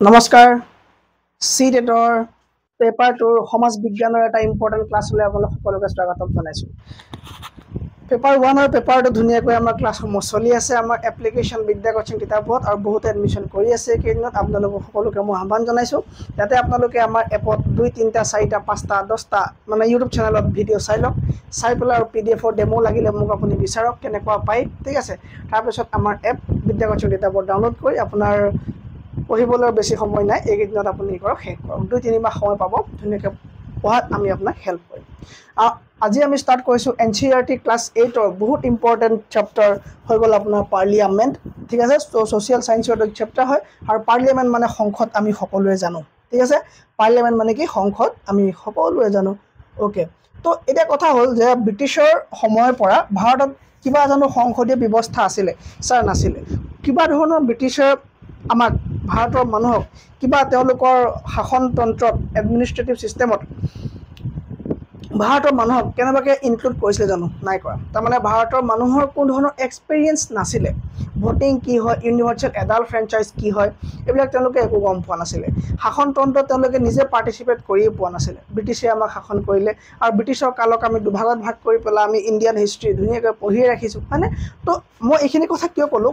নমস্কাৰ সিটেটৰ পেপাৰ 2 সমাজ বিজ্ঞানৰ এটা ইম্পৰ্টেণ্ট ক্লাছ লৈ আপোনালোক সকলোকে স্বাগতম জনাইছোঁ। পেপাৰ 1 আৰু পেপাৰ 2 ধুনীয়াকৈ আমাৰ ক্লাছসমূহ চলি আছে আমাৰ এপ্লিকেশ্যন বিদ্যা কোচিং কিতাপত আৰু বহুতে এডমিশ্যন কৰি আছে। এইকেইদিনত আপোনালোকক সকলোকে মই আহ্বান জনাইছোঁ যাতে আপোনালোকে আমাৰ এপত 2, 3, 4, 5, 10টা মানে ইউটিউব চেনেলত ভিডিঅ' চাই লওক, চাই পেলাই আৰু PDF-ৰ ডেমো লাগিলে মোক আপুনি বিচাৰক কেনেকুৱা পায়, ঠিক আছে। তাৰপিছত আমাৰ এপ বিদ্যা কোচিং কিতাপত ডাউনলোড কৰি আপোনাৰ পঢ়িবলৈ বেছি সময় নাই, এইকেইদিনত আপুনি কৰক, শেষ কৰক। 2-3 মাহ সময় পাব, ধুনীয়াকৈ পঢ়াত আমি আপোনাক হেল্প কৰিম। আজি আমি ষ্টাৰ্ট কৰিছোঁ NCERT ক্লাছ 8ৰ বহুত ইম্পৰ্টেণ্ট চেপ্টাৰ হৈ গ'ল আপোনাৰ পাৰ্লিয়ামেণ্ট, ঠিক আছে। ছ'চিয়েল ছায়েন্সৰ এটা চেপ্টাৰ হয় আৰু পাৰ্লিয়ামেণ্ট মানে সংসদ আমি সকলোৱে জানো, ঠিক আছে। পাৰ্লিয়ামেণ্ট মানে কি? সংসদ আমি সকলোৱে জানো, অ'কে। তো এতিয়া কথা হ'ল যে ব্ৰিটিছৰ সময়ৰ পৰা ভাৰতত কিবা জানো সংসদীয় ব্যৱস্থা আছিলে? ছাৰ নাছিলে। কিবা ধৰণৰ ব্ৰিটিছৰ আমাক ভাৰতৰ মানুহক কিবা তেওঁলোকৰ শাসনতন্ত্ৰত এডমিনিষ্ট্ৰেটিভ ছিষ্টেমত ভাৰতৰ মানুহক কেনেবাকৈ ইনক্লুড কৰিছিলে জানো? নাই কৰা। তাৰমানে ভাৰতৰ মানুহৰ কোনো ধৰণৰ এক্সপিৰিয়েঞ্চ নাছিলে। ভোটিং কি হয়, ইউনিভাৰ্চেল এডাল্ট ফ্ৰেঞ্চাইজ কি হয়, এইবিলাক তেওঁলোকে একো গম পোৱা নাছিলে। শাসনতন্ত্ৰত তেওঁলোকে নিজে পাৰ্টিচিপেট কৰিয়ে পোৱা নাছিলে। ব্ৰিটিছে আমাক শাসন কৰিলে আৰু ব্ৰিটিছৰ কালক আমি দুভাগত ভাগ কৰি পেলাই আমি ইণ্ডিয়ান হিষ্ট্ৰী ধুনীয়াকৈ পঢ়িয়ে ৰাখিছোঁ, হয়নে? তো মই এইখিনি কথা কিয় ক'লোঁ?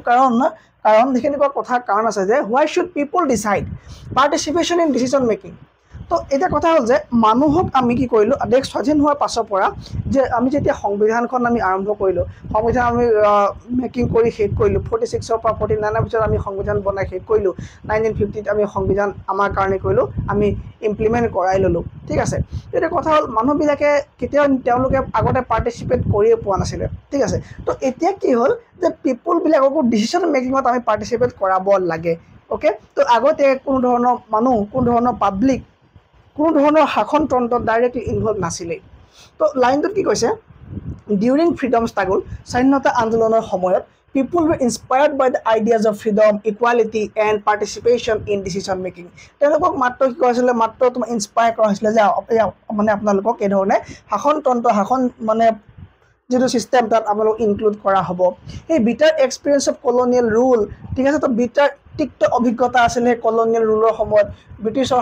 কাৰণ সেইখিনি কথা কাৰণ আছে যে why should people decide participation in decision making. তো এতিয়া কথা হ'ল যে মানুহক আমি কি কৰিলোঁ, দেশ স্বাধীন হোৱাৰ পাছৰ পৰা যে আমি যেতিয়া সংবিধানখন আমি আৰম্ভ কৰিলোঁ, সংবিধান আমি মেকিং কৰি শেষ কৰিলোঁ, 46ৰ পৰা 49ৰ পিছত আমি সংবিধান বনাই শেষ কৰিলোঁ, 1950ত আমি সংবিধান আমাৰ কাৰণে কৰিলোঁ, আমি ইমপ্লিমেণ্ট কৰাই ল'লোঁ, ঠিক আছে। এতিয়া কথা হ'ল মানুহবিলাকে কেতিয়াও তেওঁলোকে আগতে পাৰ্টিচিপেট কৰিয়ে পোৱা নাছিলে, ঠিক আছে। তো এতিয়া কি হ'ল যে পিপুলবিলাককো ডিচিশ্যন মেকিঙত আমি পাৰ্টিচিপেট কৰাব লাগে, অ'কে। তো আগতে কোনো ধৰণৰ মানুহ, কোনো ধৰণৰ পাব্লিক, কোনো ধৰণৰ শাসনতন্ত্ৰত ডাইৰেক্টলি ইনভলভ নাছিলেই। তো লাইনটোত কি কৈছে? ডিউৰিং ফ্ৰীডম ষ্ট্ৰাগল, স্বাধীনতা আন্দোলনৰ সময়ত পিপুল were inspired by the ideas of freedom, equality and participation in decision making. তেওঁলোকক মাত্ৰ কি কৈছিলে? মাত্ৰ তোমাৰ ইনস্পায়াৰ কৰা হৈছিলে যে মানে আপোনালোকক এই ধৰণে শাসনতন্ত্ৰ মানে যিটো ছিষ্টেম তাত আপোনালোক ইনক্লুড কৰা হ'ব। সেই bitter experience of colonial rule, ঠিক আছে। তো বিটাৰ তিক্ত অভিজ্ঞতা আছিলে সেই কলনিয়েল ৰুলৰ সময়ত, ব্ৰিটিছৰ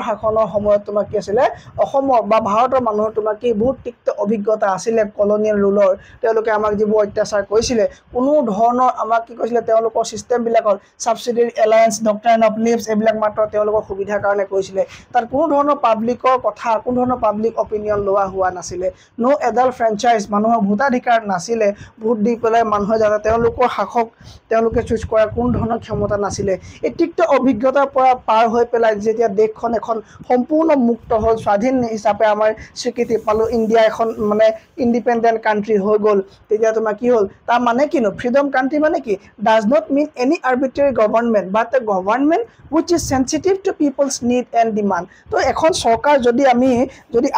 শাসনৰ সময়ত তোমাৰ কি আছিলে? অসমৰ বা ভাৰতৰ মানুহৰ তোমাৰ কি বহুত তিক্ত অভিজ্ঞতা আছিলে কলনিয়েল ৰুলৰ। তেওঁলোকে আমাক যিবোৰ অত্যাচাৰ কৰিছিলে, কোনো ধৰণৰ আমাক কি কৈছিলে? তেওঁলোকৰ ছিষ্টেমবিলাকত ছাবচিডিয়েৰী এলায়েন্স, ডক্ট্ৰাইন অফ লিভছ, এইবিলাক মাত্ৰ তেওঁলোকৰ সুবিধাৰ কাৰণে কৰিছিলে। তাত কোনো ধৰণৰ পাব্লিকৰ কথা, কোনো ধৰণৰ পাব্লিক অপিনিয়ন লোৱা হোৱা নাছিলে। ন' এডাল্ট ফ্ৰেঞ্চাইজ, মানুহৰ ভোটাধিকাৰ নাছিলে। ভোট দি পেলাই মানুহে যাতে তেওঁলোকৰ শাসক তেওঁলোকে চুজ কৰাৰ কোনো ধৰণৰ ক্ষমতা নাছিলে। এই তিক্ত অভিজ্ঞতাৰ পৰা পাৰ হৈ পেলাই যেতিয়া দেশখন এখন সম্পূৰ্ণ মুক্ত হ'ল, স্বাধীন হিচাপে আমাৰ স্বীকৃতি পালোঁ, ইণ্ডিয়া এখন মানে ইণ্ডিপেণ্ডেণ্ট কাণ্ট্ৰি হৈ গ'ল, তেতিয়া তোমাৰ কি হ'ল? তাৰ মানে কিনো? ফ্ৰীডম কাণ্ট্ৰি মানে কি? Does not mean any arbitrary government but a government which is sensitive to people's need and demand. তো এখন চৰকাৰ যদি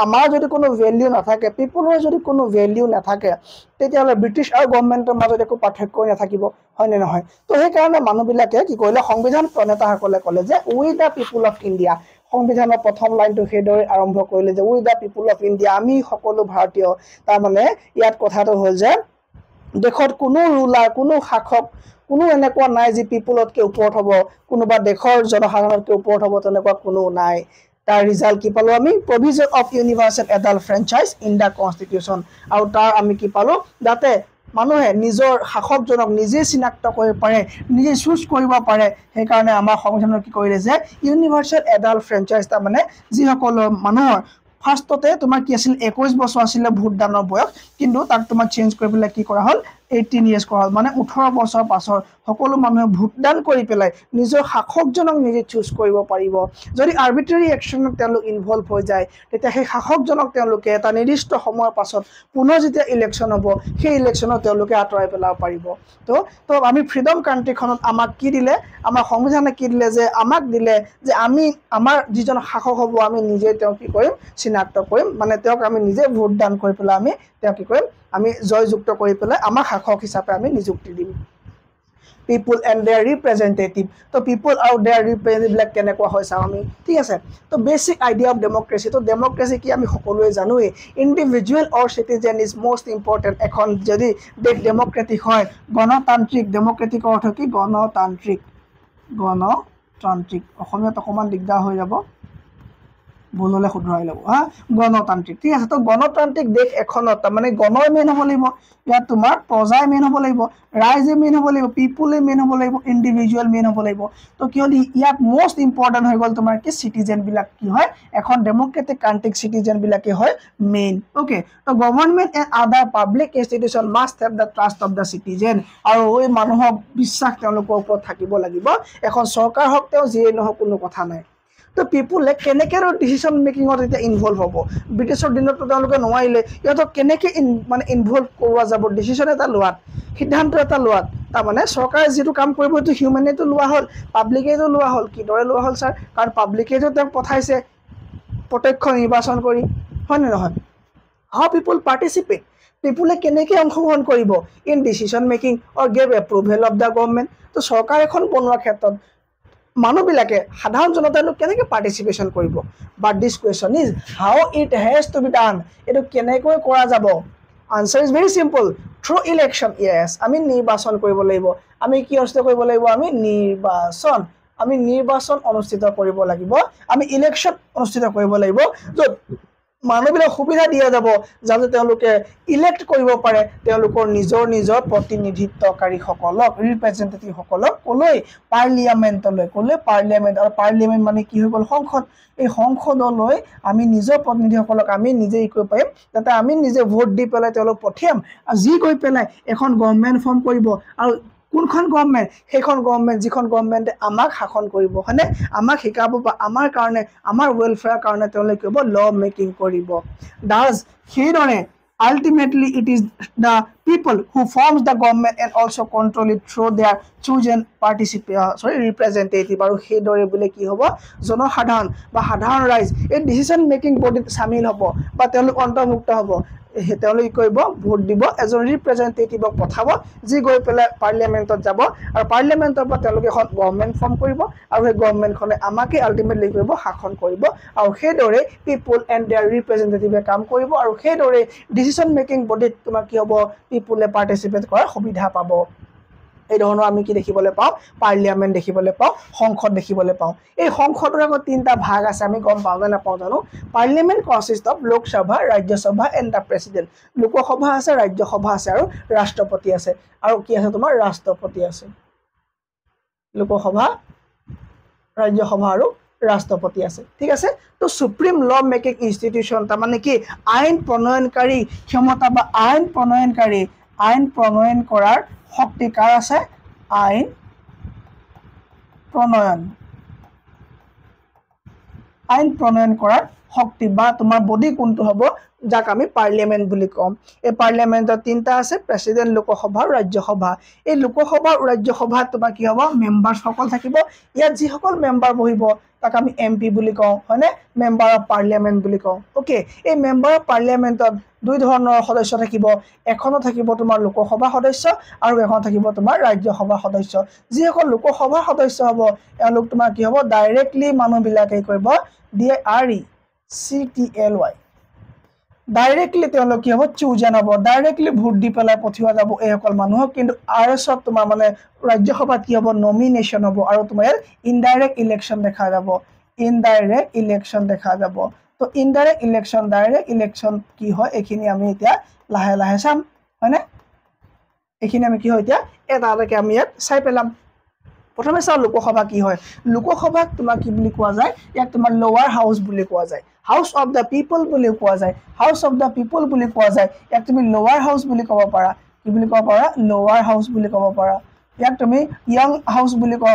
আমাৰ যদি কোনো ভেলিউ নাথাকে, পিপুলৰ যদি কোনো ভেলিউ নাথাকে, তেতিয়াহ'লে ব্ৰিটিছ আৰু গভৰ্ণমেণ্টৰ মাজত একো পাৰ্থক্যই নাথাকিব, হয়নে নহয়? তো সেইকাৰণে মানুহবিলাকে কি কৰিলে? সংবিধান প্ৰণেতাসকলে ক'লে যে উই দ্য পিপুল অফ ইণ্ডিয়া। সংবিধানৰ প্ৰথম লাইনটো সেইদৰে আৰম্ভ কৰিলে যে উই দ্য পিপুল অফ ইণ্ডিয়া, আমি সকলো ভাৰতীয়। তাৰমানে ইয়াত কথাটো হ'ল যে দেশত কোনো ৰুলাৰ, কোনো শাসক, কোনো এনেকুৱা নাই যি পিপুলতকৈ ওপৰত হ'ব, কোনোবা দেশৰ জনসাধাৰণতকৈ ওপৰত হ'ব, তেনেকুৱা কোনো নাই। তাৰ ৰিজাল্ট কি পালোঁ আমি? Provision of universal adult franchise in the constitution. আৰু তাৰ আমি কি পালোঁ? যাতে মানুহে নিজৰ শাসকজনক নিজে চিনাক্ত কৰিব পাৰে, নিজে চুজ কৰিব পাৰে। সেইকাৰণে আমাৰ সংবিধানত কি কৰিলে যে ইউনিভাৰ্চেল এডাল্ট ফ্ৰেঞ্চাইজ, তাৰমানে যিসকলৰ মানুহৰ ফাৰ্ষ্টতে তোমাৰ কি আছিল? 21 বছৰ আছিলে ভোটদানৰ বয়স, কিন্তু তাক তোমাৰ চেঞ্জ কৰি পেলাই কি কৰা হ'ল? 18 years কৰা হ'ল। মানে 18 বছৰ পাছৰ সকলো মানুহে ভোটদান কৰি পেলাই নিজৰ শাসকজনক নিজে চুজ কৰিব পাৰিব। যদি আৰ্বিট্ৰেৰী একশ্যনত তেওঁলোক ইনভলভ হৈ যায়, তেতিয়া সেই শাসকজনক তেওঁলোকে এটা নিৰ্দিষ্ট সময়ৰ পাছত পুনৰ যেতিয়া ইলেকশ্যন হ'ব, সেই ইলেকশ্যনত তেওঁলোকে আঁতৰাই পেলাব পাৰিব। তো আমি ফ্ৰীডম কাণ্ট্ৰিখনত আমাক কি দিলে? আমাৰ সংবিধানে কি দিলে? যে আমাক দিলে যে আমাৰ যিজন শাসক হ'ব, আমি নিজে তেওঁক কি কৰিম? চিনাক্ত কৰিম। মানে তেওঁক আমি নিজে ভোটদান কৰি পেলাই আমি তেওঁক কি কৰিম? আমি জয়যুক্ত কৰি পেলাই আমাৰ শাসক হিচাপে আমি নিযুক্তি দিম। পিপুল এণ্ড দেয়াৰ ৰিপ্ৰেজেণ্টেটিভ। তো পিপুল আৰু দেয়াৰ ৰিপ্ৰেজেণ্টেটিভবিলাক কেনেকুৱা হয় চাওঁ আমি, ঠিক আছে। তো বেছিক আইডিয়া অফ ডেম'ক্ৰেচি। তো ডেম'ক্ৰেচি কি আমি সকলোৱে জানোৱেই। Individual or citizen is most important. এখন যদি দেশ ডেম'ক্ৰেটিক হয়, গণতান্ত্ৰিক, ডেম'ক্ৰেটিকৰ অৰ্থ কি? গণতান্ত্ৰিক। গণতান্ত্ৰিক অসমীয়াত অকণমান দিগদাৰ হৈ যাব ভুল হ'লে শুধৰাই ল'ব হা গণতান্ত্ৰিক ঠিক আছে তো গণতান্ত্ৰিক দেশ এখনত তাৰমানে গণই মেইন হ'ব লাগিব ইয়াত তোমাৰ প্ৰজাই মেইন হ'ব লাগিব ৰাইজে মেইন হ'ব লাগিব পিপুলে মেইন হ'ব লাগিব ইণ্ডিভিজুৱেল মেইন হ'ব লাগিব তো কি হ'ল ইয়াত মষ্ট ইম্পৰ্টেণ্ট হৈ গ'ল তোমাৰ কি চিটিজেনবিলাক কি হয় এখন ডেম'ক্ৰেটিক কাণ্ট্ৰিক চিটিজেনবিলাকে হয় মেইন অ'কে তো government and other public institution must have the trust of the citizen আৰু এই মানুহৰ বিশ্বাস তেওঁলোকৰ ওপৰত থাকিব লাগিব এখন চৰকাৰ হওক তেওঁ যিয়ে নহওক কোনো কথা নাই তো পিপুলে কেনেকৈ আৰু ডিচিশ্যন মেকিঙত এতিয়া ইনভল্ভ হ'ব ব্ৰিটিছৰ দিনততো তেওঁলোকে নোৱাৰিলে ইহঁতক কেনেকৈ মানে ইনভল্ভ কৰোৱা যাব ডিচিশ্যন এটা লোৱাত সিদ্ধান্ত এটা লোৱাত তাৰমানে চৰকাৰে যিটো কাম কৰিব সেইটো হিউমেনেইটো লোৱা হ'ল পাব্লিকেইটো লোৱা হ'ল কিদৰে লোৱা হ'ল ছাৰ কাৰণ পাব্লিকেইটো তেওঁক পঠাইছে প্ৰত্যক্ষ নিৰ্বাচন কৰি হয়নে নহয় হাউ পিপুল পাৰ্টিচিপেট পিপুলে কেনেকৈ অংশগ্ৰহণ কৰিব in decision making or gave approval of the government তো চৰকাৰ এখন বনোৱাৰ ক্ষেত্ৰত মানুহবিলাকে সাধাৰণ জনতাই কেনেকৈ পাৰ্টিচিপেশ্যন কৰিব but this question is how it has to be done এইটো কেনেকৈ কৰা যাব answer is very simple through election yes আমি নিৰ্বাচন কৰিব লাগিব আমি কি অনুষ্ঠিত কৰিব লাগিব আমি নিৰ্বাচন অনুষ্ঠিত কৰিব লাগিব আমি ইলেকশ্যন অনুষ্ঠিত কৰিব লাগিব য'ত মানুহবিলাক সুবিধা দিয়া যাব যাতে তেওঁলোকে ইলেক্ট কৰিব পাৰে তেওঁলোকৰ নিজৰ প্ৰতিনিধিত্বকাৰীসকলক ৰিপ্ৰেজেণ্টেটিভসকলক ক'লৈ পাৰ্লিয়ামেণ্টলৈ ক'লৈ পাৰ্লিয়ামেণ্ট আৰু পাৰ্লিয়ামেণ্ট মানে কি হৈ গ'ল সংসদ এই সংসদলৈ আমি নিজৰ প্ৰতিনিধিসকলক আমি নিজে কৰিব পাৰিম যাতে আমি নিজে ভোট দি পেলাই তেওঁলোক পঠিয়াম আৰু যি গৈ পেলাই এখন গভৰ্ণমেণ্ট ফৰ্ম কৰিব আৰু কোনখন গভৰ্ণমেণ্ট সেইখন গভৰ্ণমেণ্ট যিখন গভৰ্ণমেণ্টে আমাক শাসন কৰিব হয়নে আমাক শিকাব বা আমাৰ কাৰণে আমাৰ ৱেলফেয়াৰ কাৰণে তেওঁলোকে কৰিব ল মেকিং কৰিব ডাজ সেইদৰে ultimately it is the people who forms the government and also control it through their chosen representative আৰু সেইদৰে বোলে কি হ'ব জনসাধাৰণ বা সাধাৰণ ৰাইজ এই ডিচিশ্যন মেকিং বডিত চামিল হ'ব বা তেওঁলোক অন্তৰ্ভুক্ত হ'ব তেওঁলোকে কৰিব ভোট দিব এজন ৰিপ্ৰেজেণ্টেটিভক পঠাব যি গৈ পেলাই পাৰ্লিয়ামেণ্টত যাব আৰু পাৰ্লিয়ামেণ্টৰ পৰা তেওঁলোকে এখন গভৰ্ণমেণ্ট ফৰ্ম কৰিব আৰু সেই গভৰ্ণমেণ্টখনে আমাকে আল্টিমেটলি কৰিব শাসন কৰিব আৰু সেইদৰে পিপুল এণ্ড দেয়াৰ ৰিপ্ৰেজেণ্টেটিভে কাম কৰিব আৰু সেইদৰে ডিচিশ্যন মেকিং বডিত তোমাৰ কি হ'ব পিপুলে পাৰ্টিচিপেট কৰাৰ সুবিধা পাব এই ধৰণৰ আমি কি দেখিবলৈ পাওঁ পাৰ্লিয়ামেণ্ট দেখিবলৈ পাওঁ সংসদ দেখিবলৈ পাওঁ এই সংসদৰ আকৌ তিনিটা ভাগ আছে আমি গম পাওঁ নে নাপাওঁ জানো parliament consist of Lok Sabha Rajya Sabha and the president Lok Sabha আছে ৰাজ্যসভা আছে আৰু ৰাষ্ট্ৰপতি আছে আৰু কি আছে তোমাৰ ৰাষ্ট্ৰপতি আছে লোকসভা ৰাজ্যসভা আৰু ৰাষ্ট্ৰপতি আছে ঠিক আছে তো সুপ্ৰিম ল মেকিং ইনষ্টিটিউশ্যন তাৰমানে কি আইন প্ৰণয়নকাৰী ক্ষমতা বা আইন প্ৰণয়ন কৰাৰ শক্তি কাৰ আছে আইন প্ৰণয়ন কৰাৰ শক্তি বা তোমাৰ বডি কোনটো হ'ব যাক আমি পাৰ্লিয়ামেণ্ট বুলি কম এই পাৰ্লিয়ামেণ্টৰ তিনিটা আছে প্ৰেচিডেণ্ট লোকসভা আৰু ৰাজ্যসভা এই লোকসভা আৰু ৰাজ্যসভাত তোমাৰ কি হ'ব মেম্বাৰসকল থাকিব ইয়াত যিসকল মেম্বাৰ বহিব তাক আমি MP বুলি কওঁ হয়নে মেম্বাৰ অফ পাৰ্লিয়ামেণ্ট বুলি কওঁ অ'কে এই মেম্বাৰ অফ পাৰ্লিয়ামেণ্টত দুই ধৰণৰ সদস্য থাকিব এখনত থাকিব তোমাৰ লোকসভা সদস্য আৰু এখন থাকিব তোমাৰ ৰাজ্যসভা সদস্য যিসকল লোকসভা সদস্য হ'ব এওঁলোক তোমাৰ কি হ'ব ডাইৰেক্টলি মানুহবিলাকে কৰিব DIRECTLY ডাইৰেক্টলি তেওঁলোক কি হ'ব চুজেন হ'ব ডাইৰেক্টলি ভোট দি পেলাই পঠিওৱা যাব এইসকল মানুহক কিন্তু RSত তোমাৰ মানে ৰাজ্যসভাত কি হ'ব নমিনেশ্যন হ'ব আৰু তোমাৰ ইয়াত ইনডাইৰেক্ট ইলেকশ্যন দেখা যাব তো ইনডাইৰেক্ট ইলেকশ্যন ডাইৰেক্ট ইলেকশ্যন কি হয় এইখিনি আমি এতিয়া লাহে লাহে চাম হয়নে এইখিনি আমি কি হয় এতিয়া এটা এটাকৈ আমি ইয়াত চাই পেলাম প্ৰথমে চাওঁ লোকসভা কি হয় লোকসভাক তোমাৰ কি বুলি কোৱা যায় ইয়াক তোমাৰ লোৱাৰ হাউচ বুলি কোৱা যায় হাউচ অফ দ্য পিপল বুলি কোৱা যায় ইয়াক তুমি লোৱাৰ হাউচ বুলি ক'ব পাৰা কি বুলি ক'ব পাৰা লোৱাৰ হাউচ বুলি ক'ব পাৰা ইয়াক তুমি য়ং হাউচ বুলি ক'ব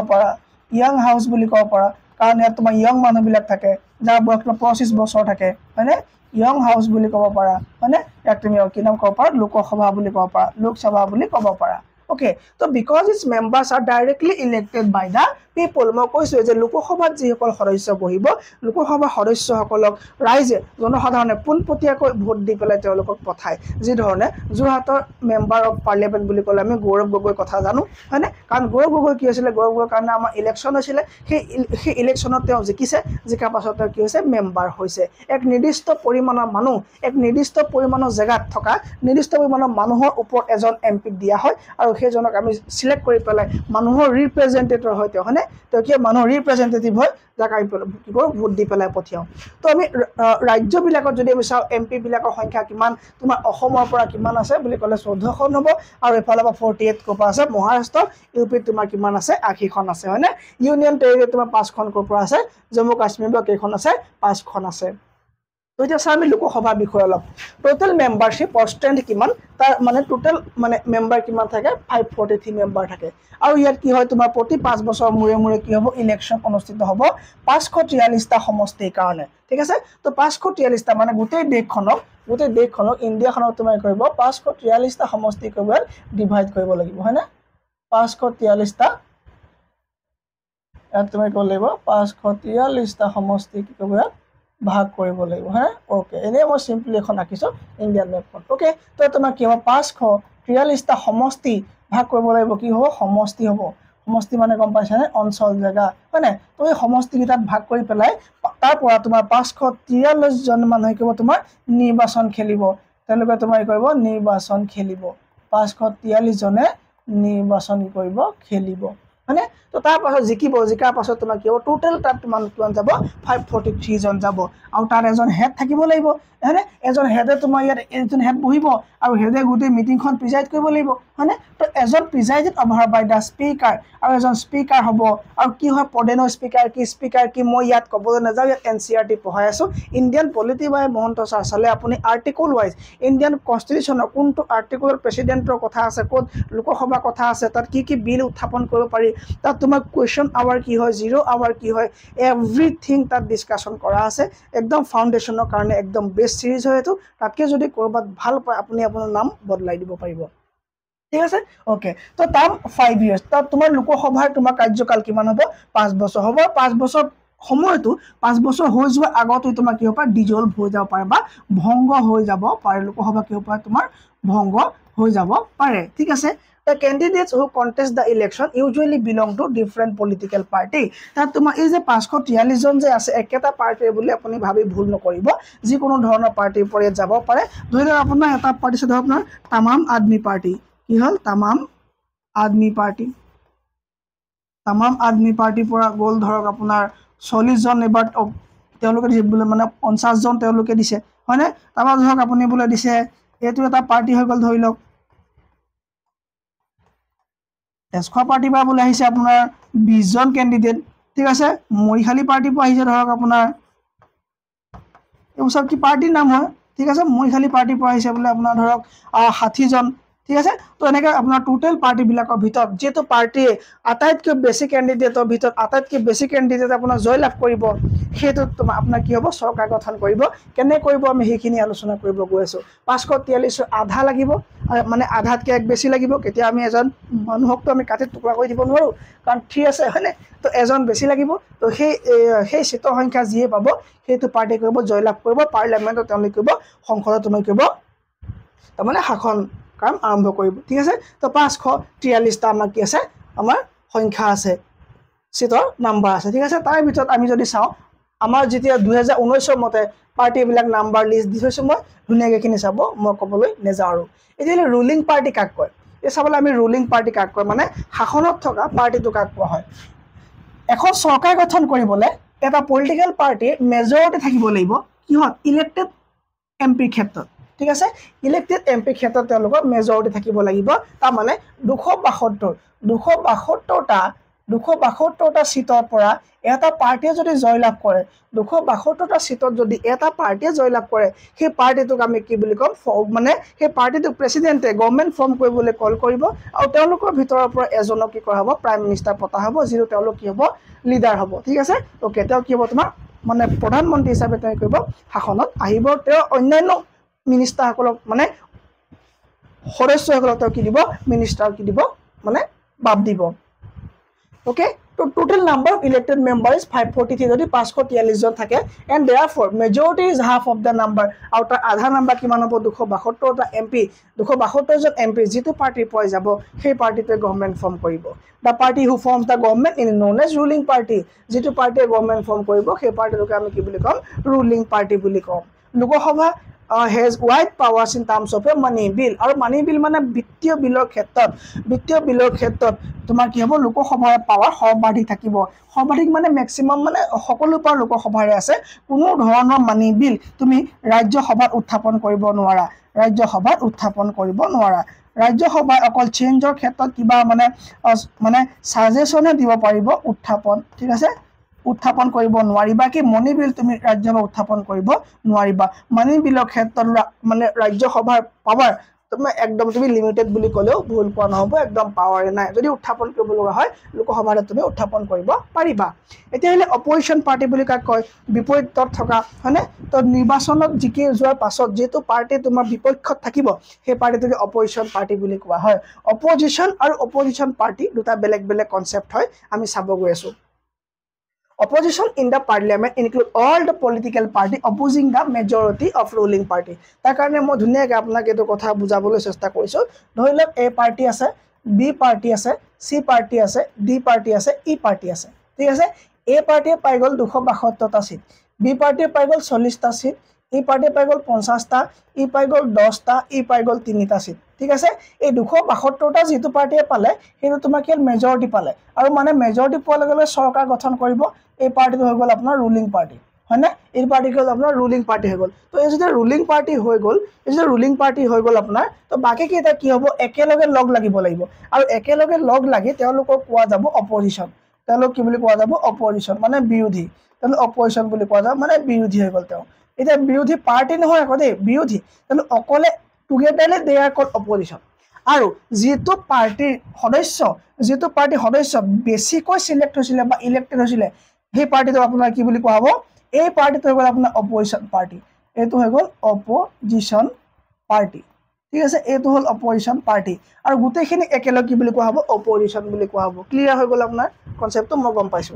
পাৰা কাৰণ ইয়াত তোমাৰ য়ং মানুহবিলাক থাকে যাৰ বয়স 25 বছৰ থাকে হয়নে য়ং হাউচ বুলি ক'ব পাৰা হয়নে ইয়াক তুমি কি নাম ক'ব পাৰা লোকসভা বুলি ক'ব পাৰা লোকসভা বুলি ক'ব পাৰা Okay, so because its members are directly elected by the people, মই কৈছো যে লোকসভাত যিসকল সদস্য বহিব লোকসভা সদস্যসকলক ৰাইজে জনসাধাৰণে পোনপটীয়াকৈ ভোট দি পেলাই তেওঁলোকক পঠায় যি ধৰণে যোৰহাটৰ মেম্বাৰ অফ পাৰ্লিয়ামেণ্ট বুলি ক'লে আমি গৌৰৱ গগৈ কথা জানো হয়নে কাৰণ গৌৰৱ গগৈ কি হৈছিলে গৌৰৱ গগৈৰ কাৰণে আমাৰ ইলেকশ্যন হৈছিলে সেই ইলেকশ্যনত তেওঁ জিকাৰ পাছত তেওঁ কি হৈছে মেম্বাৰ হৈছে এক নিৰ্দিষ্ট পৰিমাণৰ মানুহ এক নিৰ্দিষ্ট পৰিমাণৰ জেগাত থকা নিৰ্দিষ্ট পৰিমাণৰ মানুহৰ ওপৰত এজন MP দিয়া হয় আৰু সেইজনক আমি সিলেক্ট কৰি পেলাই মানুহৰ ৰিপ্ৰেজেন্টেটিভ হয় তেওঁ হয়নে তেওঁ কি মানুহ ৰিপ্ৰেজেণ্টেটিভ হয় যাক আমি কি কৰোঁ ভোট দি পেলাই পঠিয়াওঁ তো আমি ৰাজ্যবিলাকত যদি আমি চাওঁ MP বিলাকৰ সংখ্যা কিমান তোমাৰ অসমৰ পৰা কিমান আছে বুলি ক'লে 14খন হ'ব আৰু এফালৰ পৰা 48 ক'ৰ পৰা আছে মহাৰাষ্ট্ৰ UP তোমাৰ কিমান আছে 80খন আছে হয়নে ইউনিয়ন টেৰিটৰি তোমাৰ 5খন ক'ৰ পৰা আছে জম্মু কাশ্মীৰ বা কেইখন আছে 5খন আছে তো এতিয়া চাওঁ আমি লোকসভাৰ বিষয়ে অলপ টোটেল মেম্বাৰশ্বিপ অৰ ষ্ট্ৰেন্থ কিমান তাৰ মানে টোটেল মানে মেম্বাৰ কিমান থাকে 543 মেম্বাৰ থাকে আৰু ইয়াত কি হয় তোমাৰ প্ৰতি 5 বছৰ মূৰে মূৰে কি হ'ব ইলেকশ্যন অনুষ্ঠিত হ'ব 543টা সমষ্টিৰ কাৰণে ঠিক আছে তো 543টা মানে গোটেই দেশখনক ইণ্ডিয়াখনক তোমাৰ কৰিব 543টা সমষ্টি কৰিব ডিভাইড কৰিব লাগিব হয় না 543টা ইয়াত তুমি কৰিব লাগিব 543টা সমষ্টি কি কৰিব ভাগ কৰিব লাগিব হা ওকে এনে মই সিম্পলি এখন আঁকিছো ইণ্ডিয়ান মেপখন ওকে তো তোমাৰ কি হ'ব 543টা সমষ্টি ভাগ কৰিব লাগিব কি হ'ব সমষ্টি হ'ব সমষ্টি মানে গম পাইছা নে অঞ্চল জায়গা হয়নে তো এই সমষ্টি কিটাত ভাগ কৰি পেলাই তাৰ পৰা তোমাৰ 543 জন মানুহে কি হ'ব তোমাৰ নিৰ্বাচন খেলিব তেওঁলোকে তোমাৰ কি কৰিব নিৰ্বাচন খেলিব 543 জনে নিৰ্বাচন কৰিব খেলিব মানে তো তাৰ পাছত জিকাৰ পাছত তোমাৰ কি হ'ব টোটেল তাত তোমাৰ কিমান যাব 543 জন যাব আৰু তাৰ এজন হেড থাকিব লাগিব হয়নে এজন হেডে তোমাৰ ইয়াত এজন হেড বহিব আৰু হেডে গোটেই মিটিংখন প্ৰিজাইড কৰিব লাগিব হয়নে তো এজন প্ৰিজাইডেড অভাৰ বাই দা স্পিকাৰ আৰু এজন স্পিকাৰ হ'ব আৰু কি হয় পদেনৰ স্পিকাৰ কি মই ইয়াত ক'বলৈ নাযাওঁ ইয়াত NCERT পঢ়াই আছো ইণ্ডিয়ান পলিটি বাই মহন্ত ছাৰ চালে আপুনি আৰ্টিকল ৱাইজ ইণ্ডিয়ান কনষ্টিটিউশ্যনৰ কোনটো আৰ্টিকলৰ প্ৰেচিডেণ্টৰ কথা আছে ক'ত লোকসভা কথা আছে তাত কি বিল উত্থাপন কৰিব পাৰি তাত তোমাৰ কুৱেশ্যন আৱাৰ কি হয় 0 আৱাৰ কি হয় এভৰিথিং তাত ডিসকাশন কৰা আছে একদম ফাউণ্ডেশ্যনৰ কাৰণে একদম বেষ্ট সিৰিজ হয় এইটো তাতকে যদি কৰবাত ভাল পায় আপুনি আপোনাৰ নাম বদলাই দিব পাৰিব ঠিক আছে ওকে তো টাইম 5 ইয়াৰ্স তাত তোমাৰ লোকসভাৰ তোমাৰ কাৰ্যকাল কিমান হ'ব 5 বছৰ হ'ব 5 বছৰ সময়টো 5 বছৰ হৈ যোৱাৰ আগতে তোমাৰ কি হ'ব ডিজলভ হৈ যাব পাৰে বা ভংগ হৈ যাব পাৰে লোকসভা কি হ'ব তোমাৰ ভংগ হৈ যাব পাৰে ঠিক আছে The candidates who contest the election usually belong to different political party. তাত তোমাৰ এই যে 543 জন যে আছে একেটা পাৰ্টিৰ বুলি আপুনি ভাবি ভুল নকৰিব যিকোনো ধৰণৰ পাৰ্টিৰ পৰা যাব পাৰে ধৰি লওক আপোনাৰ এটা পাৰ্টি আছে আপোনাৰ তামাম আদমি পাৰ্টি কি হল তামাম আদমি পাৰ্টিৰ পৰা গ'ল ধৰক আপোনাৰ 40 জন এবাৰ তেওঁলোকে দিছে বোলে মানে 50 জন তেওঁলোকে দিছে হয়নে তাৰপৰা ধৰক আপুনি বোলে দিছে এইটো এটা পাৰ্টি হৈ গ'ল ধৰি লওক তেজখোৱা পাৰ্টি পৰা বোলে আহিছে আপোনাৰ 20 জন কেণ্ডিডেট ঠিক আছে মৰিখালী পাৰ্টি পৰা আহিছে ধৰক আপোনাৰ এই সব কি পাৰ্টিৰ নাম হয় ঠিক আছে মৰিখালী পাৰ্টিৰ পৰা আহিছে বোলে আপোনাৰ ধৰক 60 জন ঠিক আছে তো এনেকৈ আপোনাৰ টোটেল পাৰ্টি বিলাকৰ ভিতৰত যেটো পাৰ্টি আটাইতকৈ বেছি ক্যান্ডিডেটৰ ভিতৰত আটাইতকৈ বেছি ক্যান্ডিডেট আপোনাৰ জয় লাভ কৰিব সেইটো তোমাৰ আপোনাৰ কি হ'ব চৰকাৰ গঠন কৰিব কেনে কৰিব আমি সেইখিনি আলোচনা কৰিব গৈ আছো 543 আধা লাগিব মানে আধাতকৈ এক বেছি লাগিব কেতিয়া আমি এজন মানুহকটো আমি কাটি টুকুৰা কৰি দিব নোৱাৰো কাৰণ 3 আছে হয়নে তো এজন বেছি লাগিব তো সেই সিটৰ সংখ্যা যিয়ে পাব সেইটো পাৰ্টি কৰিব জয় লাভ কৰিব পাৰ্লিয়ামেন্টত তেওঁলোকে কৰিব সংসদত তুমি কৰিব তাৰমানে শাসন কাম আৰম্ভ কৰিব ঠিক আছে তো 543 টা আমাৰ কি আছে আমাৰ সংখ্যা আছে সিটৰ নাম্বাৰ আছে ঠিক আছে তাৰ ভিতৰত আমি যদি চাও আমাৰ যেতিয়া 2019 মতে পাৰ্টি বিলাক নাম্বাৰ লিষ্ট দি থৈছো মই ধুনীয়াকৈ কিনি চাব মই ক'বলৈ নেযাওঁ আৰু এতিয়া ৰুলিং পাৰ্টি কাক কয় এই চাবলৈ আমি ৰুলিং পাৰ্টি কাক কয় মানে শাসনত থকা পাৰ্টিটো কাক কোৱা হয় এখন চৰকাৰ গঠন কৰিবলৈ এটা পলিটিক্যাল পাৰ্টি মেজৰিটি থাকিব লাগিব কিহত ইলেক্টেড এমপি ক্ষেত্ৰত ঠিক আছে ইলেক্টেড এমপি ক্ষেত্ৰত তেওঁলোকৰ মেজৰিটি থাকিব লাগিব তাৰ মানে 272টা সিটৰ পৰা এটা পাৰ্টিয়ে যদি জয় লাভ কৰে 272টা সিটত যদি এটা পাৰ্টিয়ে জয় লাভ কৰে সেই পাৰ্টিটোক আমি কি বুলি কম মানে সেই পাৰ্টিটোক প্ৰেসিডেন্টে গভৰ্নমেন্ট ফৰ্ম কৰিবলৈ কল কৰিব আৰু তেওঁলোকৰ ভিতৰৰ পৰা এজনক কি কৰা হ'ব প্ৰাইম মিনিষ্টাৰ পতা হ'ব যিটো তেওঁলোক কি হ'ব লিডাৰ হ'ব ঠিক আছে ওকে তেওঁ কি হ'ব তোমাৰ মানে প্ৰধানমন্ত্ৰী হিচাপে তেওঁ কৰিব শাসনত আহিব তেওঁ অন্যান্য মিনিষ্টাৰসকলক মানে সদস্যসকলক কি দিব মিনিষ্টাৰ কি দিব মানে বাদ দিব ওকে তো total number of elected member is 543 যদি 543 জন থাকে and therefore majority is half of the number আৰু তাৰ আধা নাম্বাৰ কিমান হ'ব 272টা এমপি 272 জন এমপি যেটো পাৰ্টিৰ পৰা যাব সেই পাৰ্টিটোৱে গভৰ্নমেন্ট ফৰ্ম কৰিব the party who forms the government in known as ruling party যেটো পাৰ্টিয়ে গভৰ্নমেন্ট ফৰ্ম কৰিব সেই পাৰ্টিটোকে আমি কি বুলি কম ৰুলিং পাৰ্টি বুলি কম Lok Sabha has wide powers in terms of a money bill আৰু money bill মানে বিত্তীয় বিলৰ ক্ষেত্ৰত তোমাৰ কি হ'ব লোকসভাৰ পাৱাৰ সৰ্বাধিক থাকিব সৰ্বাধিক মানে মেক্সিমাম মানে সকলো পৰা লোকসভাৰে আছে কোনো ধৰণৰ মানি বিল তুমি ৰাজ্যসভাত উত্থাপন কৰিব নোৱাৰা ৰাজ্যসভাই অকল চেঞ্জৰ ক্ষেত্ৰত কিবা মানে সাজেশনে দিব পাৰিব উত্থাপন ঠিক আছে উত্থাপন কৰিব নোৱাৰিবা কি মনি বিল তুমি ৰাজ্যসভা উত্থাপন কৰিব নোৱাৰিবা মানি বিলৰ ক্ষেত্ৰত মানে ৰাজ্যসভাৰ পাৱাৰ তুমি একদম তুমি লিমিটেড বুলি ক'লেও ভুল কোৱা নহ'ব একদম পাৱাৰে নাই যদি উত্থাপন কৰিব লগা হয় লোকসভাত তুমি উত্থাপন কৰিব পাৰিবা এতিয়া হলে অপজিশন পাৰ্টি বুলি কাক কয় বিপৰীতত থকা হয়নে তো নিৰ্বাচনত জিকি যোৱাৰ পাছত যেটো পাৰ্টি তোমাৰ বিপক্ষত থাকিব সেই পাৰ্টিটোকে অপজিশন পাৰ্টি বুলি কোৱা হয় অপজিশন আৰু অপজিশন পাৰ্টি দুটা বেলেগ বেলেগ কনসেপ্ট হয় আমি চাব গৈ আছো Opposition in the parliament include all the political party opposing the majority of ruling party. তাৰ কাৰণে মই ধুনীয়াকৈ আপোনাক এইটো কথা বুজাবলৈ চেষ্টা কৰিছো ধৰি লওক A পাৰ্টি আছে B পাৰ্টি আছে C পাৰ্টি আছে D পাৰ্টি আছে E পাৰ্টি আছে ঠিক আছে A পাৰ্টিয়ে পাই গল 272টা সিট B পাৰ্টিয়ে পাই গল 40টা সিট E পাৰ্টিয়ে পাই গল 50টা E পাই গল 10টা E পাই গল 3টা সিট ঠিক আছে এই 272টা যেটো পাৰ্টিয়ে পালে হেতু তোমাক মেজৰিটি পালে আৰু মানে মেজৰিটি পোৱাৰ লগে লগে চৰকাৰ গঠন কৰিব এই পাৰ্টিটো হৈ গল আপোনাৰ ৰুলিং পাৰ্টি হয়নে এই পাৰ্টিটো আপোনাৰ ৰুলিং পাৰ্টি হৈ গল তো এই যে ৰুলিং পাৰ্টি হৈ গল আপোনাৰ তো বাকি কেইটা কি হ'ব একেলগে লগ লাগিব আৰু একেলগে লগ লাগি তেওঁলোকক কোৱা যাব অপজিশন তেওঁলোক কি বুলি কোৱা যাব অপজিশন মানে বিৰোধী তেওঁলোক অপজিশন বুলি কোৱা যাব মানে বিৰোধী হৈ গল তেওঁ এটা বিৰোধী পাৰ্টি নহয় আকৌ দেই বিৰোধী তেওঁলোক অকলে টুগেডাৰলি দে আৰ কল্ড অপজিশন আৰু যেটো পাৰ্টি সদস্য বেছিকৈ সিলেক্ট হৈছিল বা ইলেক্টেড হৈছিল সেই পাৰ্টিটো আপোনাৰ কি বুলি কোৱা হ'ব এই পাৰ্টিটো হৈ গল আপোনাৰ অপজিশন পাৰ্টি এইটো হৈ গল অপজিশন পাৰ্টি ঠিক আছে এইটো হল অপজিশন পাৰ্টি আৰু গুটেখিনি একেলগে কি বুলি কোৱা হ'ব অপজিশন বুলি কোৱা হ'ব ক্লিয়াৰ হৈ গল আপোনাৰ কনসেপ্টটো মই গম পাইছো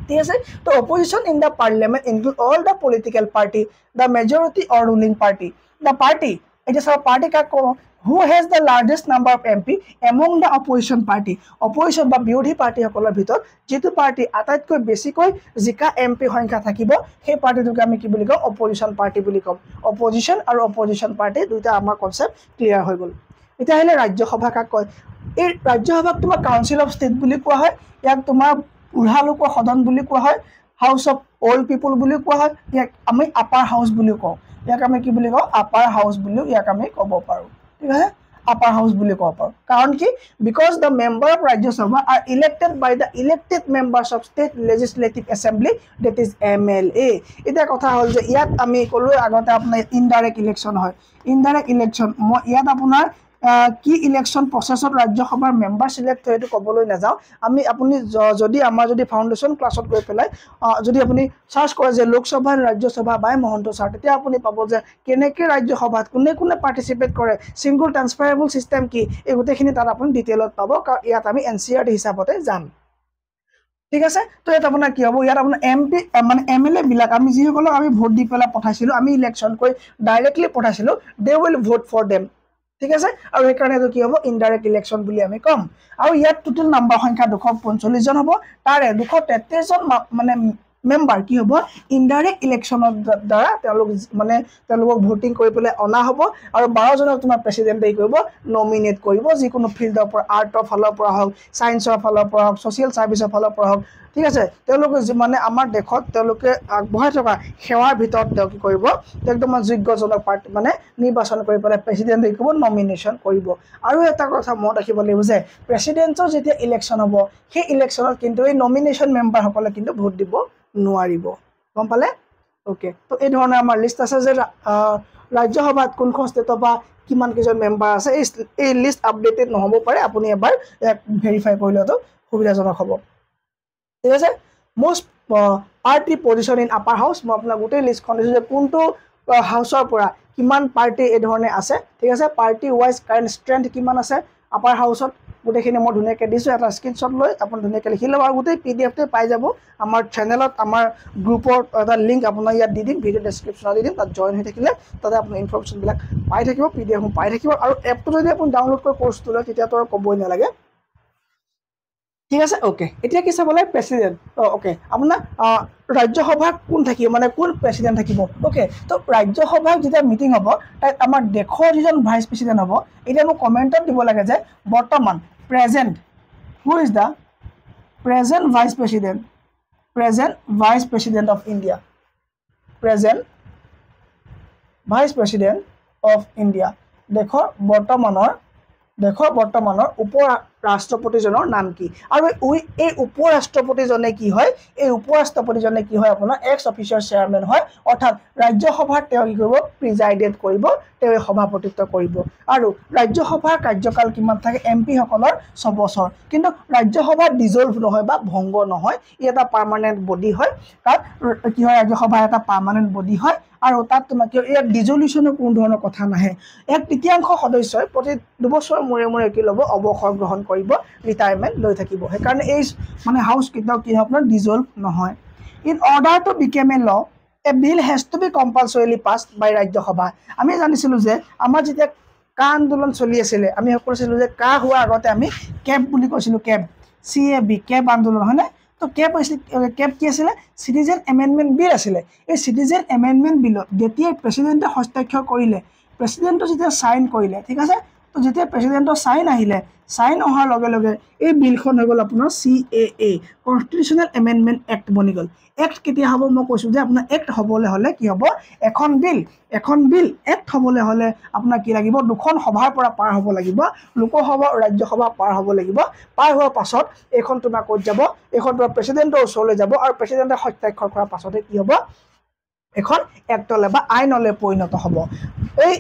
ঠিক আছে তো opposition in the parliament include all the political party the majority or ruling party the party এটা সব পাৰ্টি কাক কও who has the largest number of MP among the opposition party opposition বা বিৰোধী পাৰ্টি সকলৰ ভিতৰত যেটো পাৰ্টি আটাইতকৈ বেছিকৈ জিকা MP সংখ্যা থাকিব সেই পাৰ্টিটোক আমি কি বুলি কওঁ অপজিশন পাৰ্টি বুলি কম অপজিশন আৰু অপজিশন পাৰ্টি দুটা আমাৰ কনসেপ্ট ক্লিয়াৰ হৈ গল এটা হলে ৰাজ্যসভা কাক কয় এই ৰাজ্যসভাক তোমাৰ কাউন্সিল অফ ষ্টেট বুলি কোৱা হয় ইয়াক তোমাৰ উঢ়া লোকৰ সদন বুলি কোৱা হয় হাউস অফ অল্ড পিপল বুলি কোৱা হয় ইয়াক আমি আপাৰ হাউস বুলি কওঁ ইয়াক আমি কি বুলি কওঁ আপাৰ হাউস বুলি ইয়াক আমি ক'ব পাৰো ঠিক আছে আপাৰ হাউস বুলি ক'ব পাৰো কাৰণ কি because the member of Rajya Sabha are elected by the elected members of state legislative assembly that is MLA এটা কথা হল যে ইয়াত আমি কলো আগতে আপোনাৰ ইনডাইৰেক্ট ইলেকশন হয় ইনডাইৰেক্ট ইলেকশন মই ইয়াত আপোনাৰ কি ইলেকশন প্ৰসেছত ৰাজ্যসভাৰ মেম্বাৰ সিলেক্ট হয় এটো কবলৈ না যাও আমি আপুনি যদি আমাৰ যদি ফাউন্ডেশন ক্লাছত গৈ পেলাই যদি আপুনি সাৰ্চ কৰে যে লোকসভা ৰাজ্যসভা বাই মহন্ত ছাৰ তেতিয়া আপুনি পাব যে কেনেকৈ ৰাজ্যসভাত কোনে পাৰ্টিসিপেট কৰে সিঙ্গল ট্ৰান্সফাৰেবল সিস্টেম কি এই গোটেইখিনি তাত আপুনি ডিটেইলত পাব কাৰণ ইয়াত আমি এনসিআৰটি হিচাপতে যাম ঠিক আছে তো এটা আপোনাৰ কি হ'ব ইয়াত আপোনাৰ এমপি মানে এমএলএ বিলাক আমি যি সকল আমি ভোট দি পেলা পঠাইছিলো আমি ইলেকশন কৰি ডাইৰেক্টলি পঠাইছিলো they will vote for them ঠিক আছে আৰু এই কাৰণে কি হ'ব ইনডাইৰেক্ট ইলেকশন বুলি আমি কম আৰু ইয়াত টোটাল নাম্বাৰ সংখ্যা 245 জন হ'ব তাৰে 233 জন মানে মেম্বাৰ কি হ'ব ইনডাইৰেক্ট ইলেকশনৰ দ্বাৰা তেওঁলোকক ভোটিং কৰি পেলাই অনা হ'ব আৰু 12 জনক তোমাৰ প্ৰেসিডেন্টে কৰিব নমিনেট কৰিব যিকোনো ফিল্ডৰ পৰা আৰ্টৰ ফালৰ পৰা হওক সায়েন্সৰ ফালৰ পৰা হওক সোশ্যাল সাৰ্ভিসৰ ফালৰ পৰা হওক ঠিক আছে তেওঁলোকে মানে আমাৰ দেশত তেওঁলোকে আগবঢ়াই থকা সেৱাৰ ভিতৰত তেওঁ কি কৰিব একদম যোগ্যজনক পাৰ্টি মানে নিৰ্বাচন কৰি পেলাই প্ৰেসিডেন্টে কৰিব নমিনেশন কৰিব আৰু এটা কথা মনত ৰাখিব লাগিব যে প্ৰেসিডেন্টৰ যেতিয়া ইলেকশন হ'ব সেই ইলেকশনত কিন্তু এই নমিনেশন মেম্বাৰ সকলে কিন্তু ভোট দিব নোৱাৰিব গম পালে ওকে তো এই ধৰণৰ আমাৰ লিষ্ট আছে যে ৰাজ্যসভাত কোনখন ষ্টেটৰ পৰা কিমান কেজন মেম্বাৰ আছে এই লিষ্ট আপডেটেড নহব পাৰে আপুনি এবাৰ ভেৰিফাই কৰি লওঁতো সুবিধাজনক হ'ব ঠিক আছে most party position in upper house মই আপোনাক গোটেই লিষ্টখন দিছো যে কোনটো হাউসৰ পৰা কিমান পাৰ্টি এই ধৰণে আছে ঠিক আছে পাৰ্টি ওয়াইজ কাৰেন্ট ষ্ট্ৰেংথ কিমান আছে আপাৰ হাউসত গোটেইখিনি মই ধুনীয়াকৈ দিছো এটা স্ক্ৰিনশ্বট লৈ আপুনি ধুনীয়াকৈ লিখি ল'ব আৰু গোটেই PDF তে পাই যাব আমাৰ চেনেলত আমাৰ গ্ৰুপৰ এটা লিংক আপোনাৰ ইয়াত দি দিম ভিডিও ডেসক্ৰিপচনত দি দিম তাত জয়েন হৈ থাকিলে তাতে আপুনি ইনফৰমেশন বিলাক পাই থাকিব PDF পাই থাকিব আৰু এপটো যদি আপুনি ডাউনলোড কৰি কোৰ্সটো লয় তেতিয়া তো ক'বই নালাগে ঠিক আছে ওকে এতিয়া কি চাবলৈ প্ৰেচিডেণ্ট ওকে আপোনাৰ ৰাজ্যসভাত কোন থাকিব মানে কোন প্ৰেচিডেণ্ট থাকিব ওকে তো ৰাজ্যসভাত যেতিয়া মিটিং হ'ব তাত আমাৰ দেশৰ যিজন ভাইচ প্ৰেচিডেণ্ট হ'ব এতিয়া মোক কমেণ্টত দিব লাগে যে বৰ্তমান present who is the present vice president of India present vice president of India দেশৰ বৰ্তমানৰ উপ ৰাষ্ট্ৰপতিজনৰ নাম কি আৰু এই উপ ৰাষ্ট্ৰপতিজনে কি হয় আপোনাৰ এক্স অফিচিয়েল চেয়াৰমেন হয় অৰ্থাৎ ৰাজ্যসভাৰ তেওঁ কি কৰিব প্ৰিজাইডেড কৰিব তেওঁ সভাপতিত্ব কৰিব আৰু ৰাজ্যসভাৰ কাৰ্যকাল কিমান থাকে এমপি সকলৰ 6 বছৰ কিন্তু ৰাজ্যসভা ডিজলভ নহয় বা ভংগ নহয় ই এটা পাৰ্মানেণ্ট বডি হয় তাত কি হয় ৰাজ্যসভা এটা পাৰ্মানেণ্ট বডি হয় আৰু তাত তোমাক ইয়াত ডিজলিউশ্যনৰ কোনো ধৰণৰ কথা নাহে 1/3 সদস্যই প্ৰতি 2 বছৰ মূৰে কি ল'ব অৱসৰ গ্ৰহণ কৰিব ৰিটায়াৰমেণ্ট লৈ থাকিব সেইকাৰণে এই মানে হাউচ কেতিয়াও কি আপোনাৰ ডিজলভ নহয় ইন অৰ্ডাৰ টু বিকেম এ ল এ বিল হেজ টু বি কম্পালচৰিলি পাছড বাই ৰাজ্যসভা আমি জানিছিলোঁ যে আমাৰ যেতিয়া কা আন্দোলন চলি আছিলে আমি কৈছিলোঁ যে কা হোৱাৰ আগতে আমি কেব বুলি কৈছিলোঁ CAB কেব আন্দোলন হয়নে তো কেব কি আছিলে চিটিজেন এমেণ্ডমেণ্ট বিল আছিলে এই চিটিজেন এমেণ্ডমেণ্ট বিলত যেতিয়াই প্ৰেচিডেণ্টে হস্তাক্ষৰ কৰিলে প্ৰেচিডেণ্টে যেতিয়া চাইন কৰিলে ঠিক আছে তো যেতিয়া প্ৰেচিডেণ্টৰ চাইন অহাৰ লগে লগে এই বিলখন হৈ গ'ল আপোনাৰ CAA কনষ্টিটিউশ্যনেল এমেণ্ডমেণ্ট এক্ট বনি গ'ল এক্ট কেতিয়া হ'ব মই কৈছোঁ যে আপোনাৰ এক্ট হ'বলৈ হ'লে কি হ'ব এখন বিল এক্ট হ'বলৈ হ'লে আপোনাৰ কি লাগিব দুখন সভাৰ পৰা পাৰ হ'ব লাগিব লোকসভা আৰু ৰাজ্যসভা পাৰ হ'ব লাগিব পাৰ হোৱাৰ পাছত এইখন তোমাৰ ক'ত যাব এইখন তোমাৰ প্ৰেচিডেণ্টৰ ওচৰলৈ যাব আৰু প্ৰেচিডেণ্টে হস্তাক্ষৰ কৰাৰ পাছতে কি হ'ব এখন এক্টলৈ বা আইনলৈ পৰিণত হ'ব এই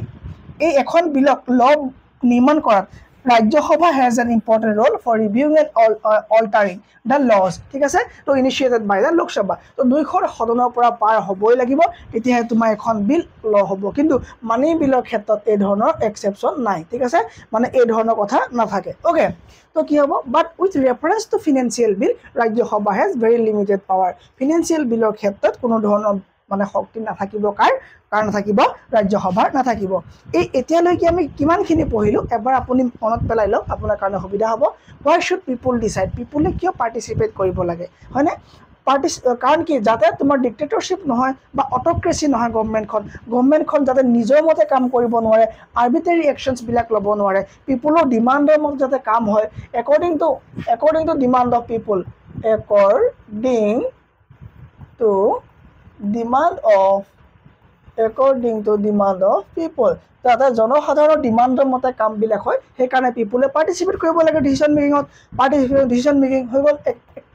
এখন বিলক ল নিৰ্মাণ কৰাত Rajya Sabha has an important role for reviewing and altering the laws ঠিক আছে তো ইনিচিয়েটেড বাই দ্য লোকসভা তো 2খন সদনৰ পৰা পাৰ হ'বই লাগিব তেতিয়াহে তোমাৰ এখন বিল ল হ'ব কিন্তু মানি বিলৰ ক্ষেত্ৰত এই ধৰণৰ এক্সেপশ্যন নাই ঠিক আছে মানে এই ধৰণৰ কথা নাথাকে ওকে তো কি হ'ব but with reference to financial bill Rajya Sabha has very limited power financial বিলৰ ক্ষেত্ৰত কোনো ধৰণৰ মানে শক্তি নাথাকিব কাৰ নাথাকিব ৰাজ্যসভাৰ নাথাকিব এই এতিয়ালৈকে আমি কিমানখিনি পঢ়িলোঁ এবাৰ আপুনি মনত পেলাই লওক আপোনাৰ কাৰণে সুবিধা হ'ব হোৱাই শুড পিপুল ডিচাইড পিপুলে কিয় পাৰ্টিচিপেট কৰিব লাগে হয়নে কাৰণ কি যাতে তোমাৰ ডিক্টেটৰশ্বিপ নহয় বা অট'ক্ৰেচি নহয় গভৰ্ণমেণ্টখন যাতে নিজৰ মতে কাম কৰিব নোৱাৰে আৰ্বিট্ৰেৰী একশ্যনছবিলাক ল'ব নোৱাৰে পিপুলৰ ডিমাণ্ডৰ মতে যাতে কাম হয় according to demand of people according to demand of people যাতে জনসাধাৰণৰ ডিমাণ্ডৰ মতে কামবিলাক হয় সেইকাৰণে পিপুলে পাৰ্টিচিপেট কৰিব লাগে ডিচিশ্যন মেকিং হৈ গ'ল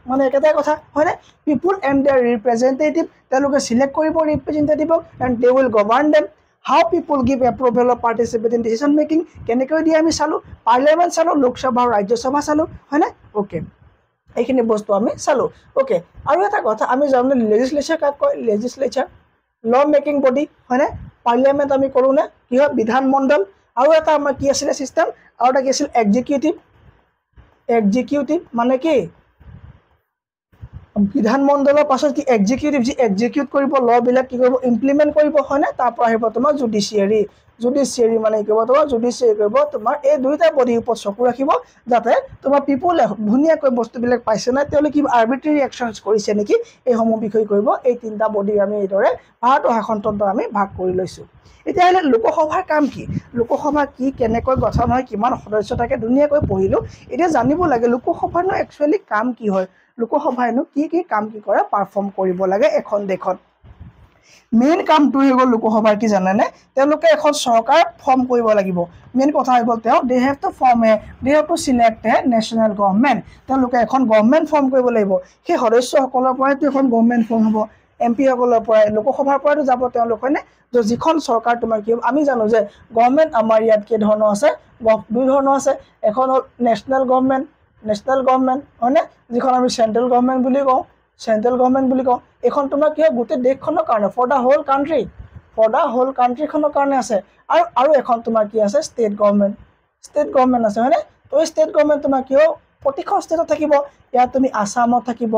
মানে একেটাই কথা হয়নে পিপুল এণ্ড দেয়াৰ ৰিপ্ৰেজেণ্টেটিভ তেওঁলোকে চিলেক্ট কৰিব ৰিপ্ৰেজেণ্টেটিভক and they will govern them how people give approval of participate in decision making কেনেকৈ দিয়ে আমি চালোঁ পাৰ্লিয়ামেণ্ট চালোঁ লোকসভা আৰু ৰাজ্যসভা চালোঁ হয়নে ওকে এইখিনি বস্তু আমি চালোঁ ওকে আৰু এটা কথা আমি জানো লেজিছলেচাৰ কাক কয় লেজিছলেচাৰ ল মেকিং বডি হয়নে পাৰ্লিয়ামেণ্ট আমি কৰোঁ নে কি হয় বিধানমণ্ডল আৰু এটা আমাৰ কি আছিলে ছিষ্টেম আৰু এটা কি আছিল এক্সিকিউটিভ মানে কি বিধানমণ্ডলৰ পাছত কি এক্সিকিউটিভ যি এক্সিকিউট কৰিব লবিলাক কি কৰিব ইমপ্লিমেণ্ট কৰিব হয়নে তাৰ পৰা আহিব তোমাৰ জুডিচিয়াৰী মানে কি কৰিব তোমাৰ জুডিচিয়াৰী কৰিব তোমাৰ এই দুইটা বডিৰ ওপৰত চকু ৰাখিব যাতে তোমাৰ পিপুলে ধুনীয়াকৈ বস্তুবিলাক পাইছে নাই তেওঁলোকে কি আৰ্বিট্ৰেৰী একশ্যনছ কৰিছে নেকি এইসমূহ বিষয় কৰিব এই 3টা বডি আমি এইদৰে ভাৰতৰ শাসনতন্ত্ৰ আমি ভাগ কৰি লৈছোঁ এতিয়া আহিলে লোকসভাৰ কাম কি লোকসভা কি কেনেকৈ গঠন হয় কিমান সদস্য থাকে ধুনীয়াকৈ পঢ়িলোঁ এতিয়া জানিব লাগে লোকসভাৰনো একচুৱেলি কাম কি হয় লোকসভাইনো কি কাম কি কৰে পাৰফৰ্ম কৰিব লাগে এখন দেশত মেইন কামটো হৈ গ'ল লোকসভাৰ কি জানেনে তেওঁলোকে এখন চৰকাৰ ফৰ্ম কৰিব লাগিব মেইন কথা হৈ গ'ল they have to select A national government তেওঁলোকে এখন গভৰ্ণমেণ্ট ফৰ্ম কৰিব লাগিব সেই সদস্যসকলৰ পৰাইতো এখন গভৰ্ণমেণ্ট ফৰ্ম হ'ব MP সকলৰ পৰাই লোকসভাৰ পৰাইতো যাব তেওঁলোক হয়নে তো যিখন চৰকাৰ তোমাৰ কি আমি জানো যে গভৰ্ণমেণ্ট আমাৰ ইয়াত কেইধৰণৰ আছে 2 ধৰণৰ আছে এখন হ'ল নেশ্যনেল গভৰ্ণমেণ্ট হয়নে যিখন আমি চেণ্ট্ৰেল গভৰ্ণমেণ্ট বুলি কওঁ এখন তোমাৰ কি হয় গোটেই দেশখনৰ কাৰণে ফৰ দ্য হোল কাণ্ট্ৰিখনৰ কাৰণে আছে আৰু এখন তোমাৰ কি আছে ষ্টেট গভৰ্ণমেণ্ট আছে হয়নে তো ষ্টেট গভৰ্ণমেণ্ট তোমাৰ কি হয় প্ৰতিখন ষ্টেটত থাকিব ইয়াত তুমি আসামত থাকিব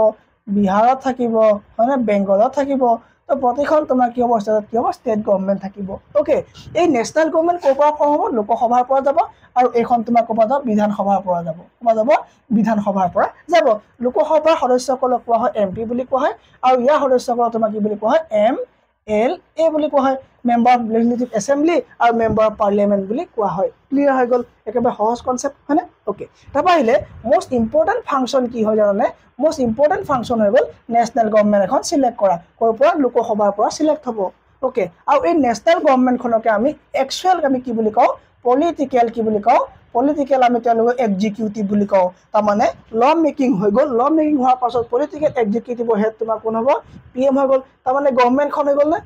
বিহাৰত থাকিব হয়নে বেংগলত থাকিব তো প্ৰতিখন তোমাৰ কি হ'ব ষ্টেটত কি হ'ব ষ্টেট গভৰ্ণমেণ্ট থাকিব ওকে এই নেশ্যনেল গভৰ্ণমেণ্ট ক'ৰ পৰা ফৰ্ম হ'ব লোকসভাৰ পৰা যাব আৰু এইখন তোমাৰ ক'ৰ পৰা যাব বিধানসভাৰ পৰা যাব ক'ৰ যাব বিধানসভাৰ পৰা যাব লোকসভাৰ সদস্যসকলক কোৱা হয় MP বুলি কোৱা হয় আৰু ইয়াৰ সদস্যসকলক তোমাৰ কি বুলি কোৱা হয় MLA বুলি কোৱা হয় মেম্বাৰ অফ লেজিসলেটিভ এছেম্বলি আৰু মেম্বাৰ অফ পাৰ্লিয়ামেণ্ট বুলি কোৱা হয় ক্লিয়াৰ হৈ গ'ল একেবাৰে সহজ কনসেপ্ট হয়নে ওকে তাৰপৰা আহিলে মোষ্ট ইম্পৰ্টেণ্ট ফাংচন কি হয় জানানে মোষ্ট ইম্পৰ্টেণ্ট ফাংচন হৈ গ'ল নেশ্যনেল গভৰ্ণমেণ্ট এখন সিলেক্ট কৰা ক'ৰ পৰা লোকসভাৰ পৰা সিলেক্ট হ'ব ওকে আৰু এই নেশ্যনেল গভৰ্ণমেণ্টখনকে আমি একচুৱেল আমি কি বুলি কওঁ পলিটিকেল কি বুলি কওঁ পলিটিকেল আমি তেওঁলোকক এক্সিকিউটিভ বুলি কওঁ তাৰমানে ল মেকিং হৈ গ'ল ল মেকিং হোৱাৰ পাছত পলিটিকেল এক্সিকিউটিভৰ হেড তোমাৰ কোন হ'ব PM হৈ গ'ল তাৰমানে গভৰ্ণমেণ্টখন হৈ গ'ল নে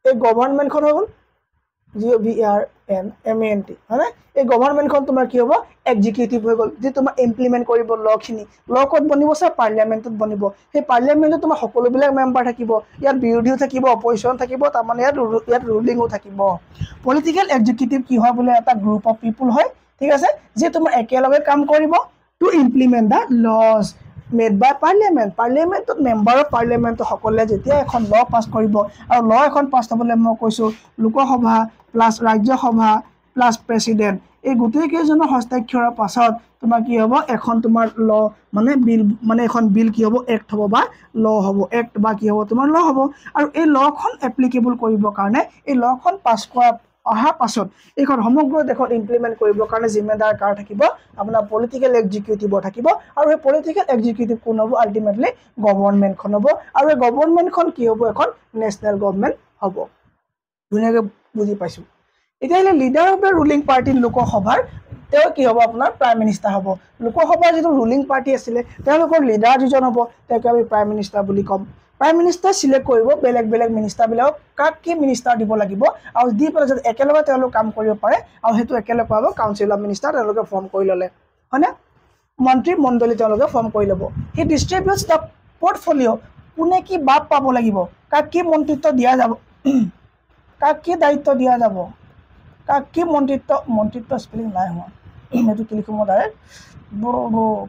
এই গভৰ্ণমেণ্টখন হৈ গ'ল GOVERNMENT হয়নে এই গভৰ্ণমেণ্টখন তোমাৰ কি হ'ব এক্সিকিউটিভ হৈ গ'ল যে তোমাৰ ইমপ্লিমেণ্ট কৰিব লখিনি ল ক'ত বনিব স্যাৰ পাৰ্লিয়ামেণ্টত বনিব সেই পাৰ্লিয়ামেণ্টত তোমাৰ সকলোবিলাক মেম্বাৰ থাকিব ইয়াত বিৰোধীও থাকিব অপজিশ্যন থাকিব তাৰমানে ইয়াত ৰুলিঙো থাকিব পলিটিকেল এক্সিকিউটিভ কি হয় বোলে এটা গ্ৰুপ অফ পিপল হয় ঠিক আছে যে তোমাৰ একেলগে কাম কৰিব to implement the laws made by পাৰ্লিয়ামেণ্টত মেম্বাৰ অফ পাৰ্লিয়ামেণ্টৰ সকলে যেতিয়া এখন ল পাছ কৰিব আৰু ল এখন পাছ হ'বলৈ মই কৈছোঁ Lok Sabha plus Rajya Sabha plus president এই গোটেই কেইজনৰ হস্তাক্ষৰৰ পাছত তোমাৰ কি হ'ব এখন তোমাৰ ল মানে বিল মানে এখন বিল কি হ'ব এক্ট হ'ব বা ল হ'ব এক্ট বা কি হ'ব তোমাৰ ল হ'ব আৰু এই লখন এপ্লিকেবল কৰিবৰ কাৰণে এই লখন পাছ কৰা অহাৰ পাছত এইখন সমগ্ৰ দেশত ইমপ্লিমেণ্ট কৰিবৰ কাৰণে জিম্মেদাৰ কাৰ থাকিব আপোনাৰ পলিটিকেল এক্সিকিউটিভৰ থাকিব আৰু এই পলিটিকেল এক্সিকিউটিভ কোন হ'ব আল্টিমেটলি গভৰ্ণমেণ্টখন হ'ব আৰু এই গভৰ্ণমেণ্টখন কি হ'ব এখন নেশ্যনেল গভৰ্ণমেণ্ট হ'ব ধুনীয়াকৈ বুজি পাইছোঁ এতিয়া আহিলে leader of the ruling party লোকসভাৰ তেওঁ কি হ'ব আপোনাৰ প্ৰাইম মিনিষ্টাৰ হ'ব লোকসভাৰ যিটো ৰুলিং পাৰ্টি আছিলে তেওঁলোকৰ লিডাৰ যিজন হ'ব তেওঁক আমি প্ৰাইম মিনিষ্টাৰ বুলি ক'ম প্ৰাইম মিনিষ্টাৰ সিলেক্ট কৰিব বেলেগ মিনিষ্টাৰবিলাকক কাক কি মিনিষ্টাৰ দিব লাগিব আৰু দি পেলাই যাতে একেলগে তেওঁলোক কাম কৰিব পাৰে আৰু সেইটো একেলগে পাব কাউন্সিল অফ মিনিষ্টাৰ তেওঁলোকে ফৰ্ম কৰি ল'লে হয়নে মন্ত্ৰী মণ্ডলী তেওঁলোকে ফৰ্ম কৰি ল'ব হি ডিষ্ট্ৰিবিউটছ দ্য পৰ্টফলিঅ' কোনে কি বাপ পাব লাগিব কাক কি মন্ত্ৰিত্ব দিয়া যাব কাক কি দায়িত্ব দিয়া যাব কাক কি মন্ত্ৰিত্ব স্পেলিং নাই হোৱা এইটো কি লিখিব ডাইৰেক্ট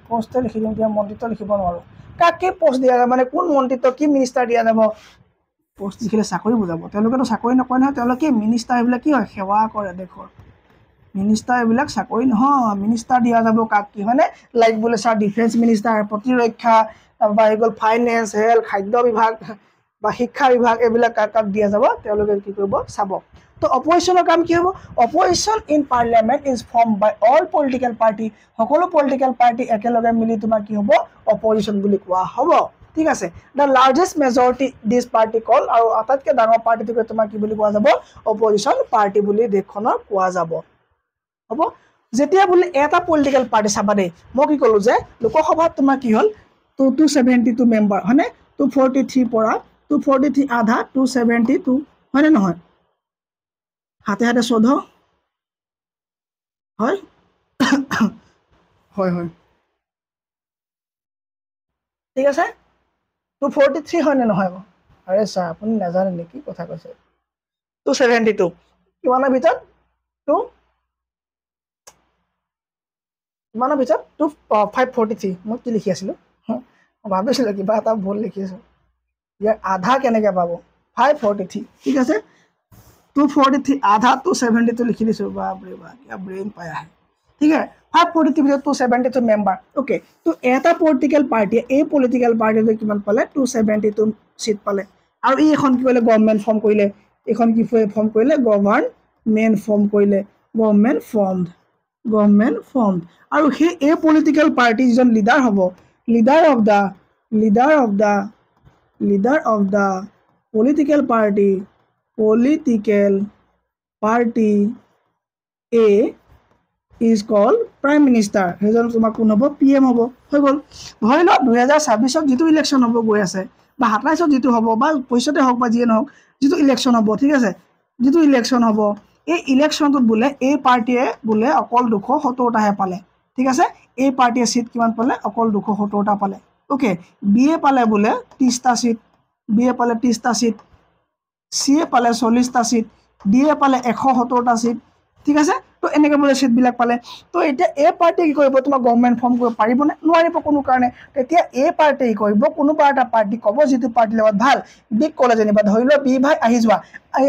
পোষ্টে লিখি দিম এতিয়া মন্ত্ৰিত্ব লিখিব নোৱাৰোঁ কাক কি পোষ্ট দিয়া যাব মানে কোন মন্ত্ৰিত্ব কি মিনিষ্টাৰ দিয়া যাব পোষ্ট লিখিলে চাকৰি বুজাব তেওঁলোকেতো চাকৰি নকৰে নহয় তেওঁলোকে মিনিষ্টাৰ এইবিলাক কি হয় সেৱা কৰে দেশৰ মিনিষ্টাৰ এইবিলাক চাকৰি নহয় মিনিষ্টাৰ দিয়া যাব কাক কি হয়নে লাইক বোলে ছাৰ ডিফেন্স মিনিষ্টাৰ প্ৰতিৰক্ষা বা হৈ গ'ল ফাইনেন্স হেল্থ খাদ্য বিভাগ বা শিক্ষা বিভাগ এইবিলাক কাক দিয়া যাব তেওঁলোকে কি কৰিব চাব তো অপজিশ্যনৰ কাম কি হ'ব opposition in parliament is form by all political party সকলো পলিটিকেল পাৰ্টি একেলগে মিলি তোমাৰ কি হ'ব অপজিশ্যন বুলি কোৱা হ'ব ঠিক আছে the largest majority this party call আৰু আটাইতকৈ ডাঙৰ পাৰ্টিটোকে তোমাৰ কি বুলি কোৱা যাব অপজিশ্যন পাৰ্টি বুলি দেশখনৰ কোৱা যাব হ'ব যেতিয়া বোলে এটা পলিটিকেল পাৰ্টি চাবা দেই মই কি ক'লোঁ যে লোকসভাত তোমাৰ কি হ'ল 272 মেম্বাৰ হয়নে 243 পৰা 243 আধা 272 হয়নে নহয় হাতে হাতে শোধ হয় হয় হয় ঠিক আছে 243 হয়নে নহয় আৰে ছাৰ আপুনি নাজানে নেকি কথা কৈছে 272 কিমানৰ ভিতৰত কিমানৰ ভিতৰত 543 মই কি লিখি আছিলোঁ ভাবিছিলোঁ কিবা এটা ভুল লিখি আছোঁ ইয়াৰ আধা কেনেকৈ পাব 543 ঠিক আছে 243 আধা 272 লিখি দিছোঁ বাপৰে বাপ কিবা ব্ৰেইন পাই আহে ঠিক আছে 543 ভিতৰত 272 মেম্বাৰ ওকে তো এটা পলিটিকেল পাৰ্টিয়ে এই পলিটিকেল পাৰ্টিটোৱে কিমান পালে 272 চিট পালে আৰু এই এখন কি কৰিলে গভৰ্ণমেণ্ট ফৰ্ম কৰিলে এইখন কি ফৰ্ম কৰিলে গভৰ্ণমেণ্ট ফৰ্ম কৰিলে গভৰ্ণমেণ্ট ফৰ্ম আৰু সেই এই পলিটিকেল পাৰ্টি যিজন লিডাৰ হ'ব leader of the political party A is call prime minister সেইজন তোমাৰ কোন হ'ব PM হ'ব হৈ গ'ল ধৰি লওক 2026 যিটো ইলেকশ্যন হ'ব গৈ আছে বা 27 যিটো হ'ব বা 25 হওক বা যিয়ে নহওক যিটো ইলেকশ্যন হ'ব ঠিক আছে যিটো ইলেকশ্যন হ'ব এই ইলেকশ্যনটোত বোলে এই পাৰ্টিয়ে বোলে অকল 270টাহে পালে ঠিক আছে এই পাৰ্টিয়ে চিট কিমান পালে অকল 270টা পালে ওকে BA পালে বোলে 30টা চিট CA পালে 40টা চিট DA পালে 170টা চিট ঠিক আছে তো এনেকৈ বোলে ছিটবিলাক পালে তো এতিয়া এই পাৰ্টিয়ে কি কৰিব তোমাৰ গভৰ্ণমেণ্ট ফৰ্ম কৰিব পাৰিবনে নোৱাৰিব কোনো কাৰণে তেতিয়া এই পাৰ্টিয়ে কি কৰিব কোনোবা এটা পাৰ্টি ক'ব যিটো পাৰ্টিৰ লগত ভাল বিগ ক'লে যেনিবা ধৰি লোৱা বি ভাই আহি যোৱা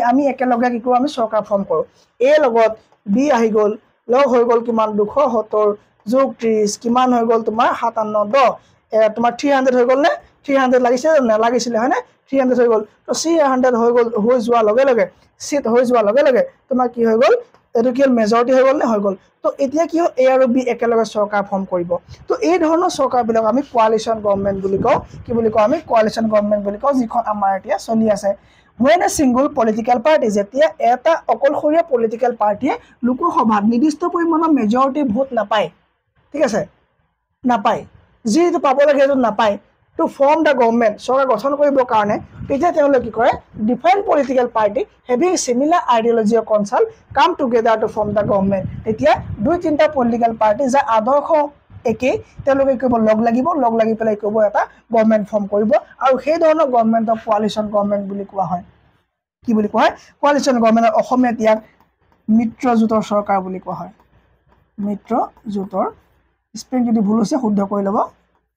আমি একেলগে কি কৰোঁ আমি চৰকাৰ ফৰ্ম কৰোঁ এ লগত বি আহি গ'ল লগ হৈ গ'ল কিমান 270 যোগ 30 কিমান হৈ গ'ল তোমাৰ 57 10 তোমাৰ 300 হৈ গ'ল নে 300 লাগিছে নালাগিছিলে হয়নে 300 হৈ গ'ল তো 300 হৈ গ'ল হৈ যোৱাৰ লগে লগে চিট হৈ যোৱাৰ লগে লগে তোমাৰ কি হৈ গ'ল এইটো কি মেজৰিটি হৈ গ'ল নে হৈ গ'ল তো এতিয়া কি এ আৰু বি একেলগে চৰকাৰ ফৰ্ম কৰিব তো এই ধৰণৰ চৰকাৰবিলাক আমি কোৱালিশ্যন গভৰ্ণমেণ্ট বুলি কওঁ কি বুলি কওঁ আমি কোৱালিশ্যন গভৰ্ণমেণ্ট বুলি কওঁ যিখন আমাৰ এতিয়া চলি আছে when a single political party যেতিয়া এটা অকলশৰীয়া পলিটিকেল পাৰ্টিয়ে লোকসভাত নিৰ্দিষ্ট পৰিমাণৰ মেজৰিটি ভোট নাপায় ঠিক আছে নাপায় যিটো পাব লাগে সেইটো নাপায় to form the government চৰকাৰ গঠন কৰিবৰ কাৰণে তেতিয়া তেওঁলোকে কি কৰে different political party having similar ideology or consult come together to form the government তেতিয়া দুই তিনিটা পলিটিকেল পাৰ্টি যাৰ আদৰ্শ একেই তেওঁলোকে কৰিব লগ লাগি পেলাই কৰিব এটা গভৰ্ণমেণ্ট ফৰ্ম কৰিব আৰু সেই ধৰণৰ গভৰ্ণমেণ্টক কোৱালিশ্যন গভৰ্ণমেণ্ট বুলি কোৱা হয় কি বুলি কোৱা হয় কোৱালিশ্যন গভৰ্ণমেণ্টৰ অসমীয়াত ইয়াক মিত্ৰজোঁটৰ চৰকাৰ বুলি কোৱা হয় মিত্ৰজোঁটৰ স্পেলিং যদি ভুল হৈছে শুদ্ধ কৰি ল'ব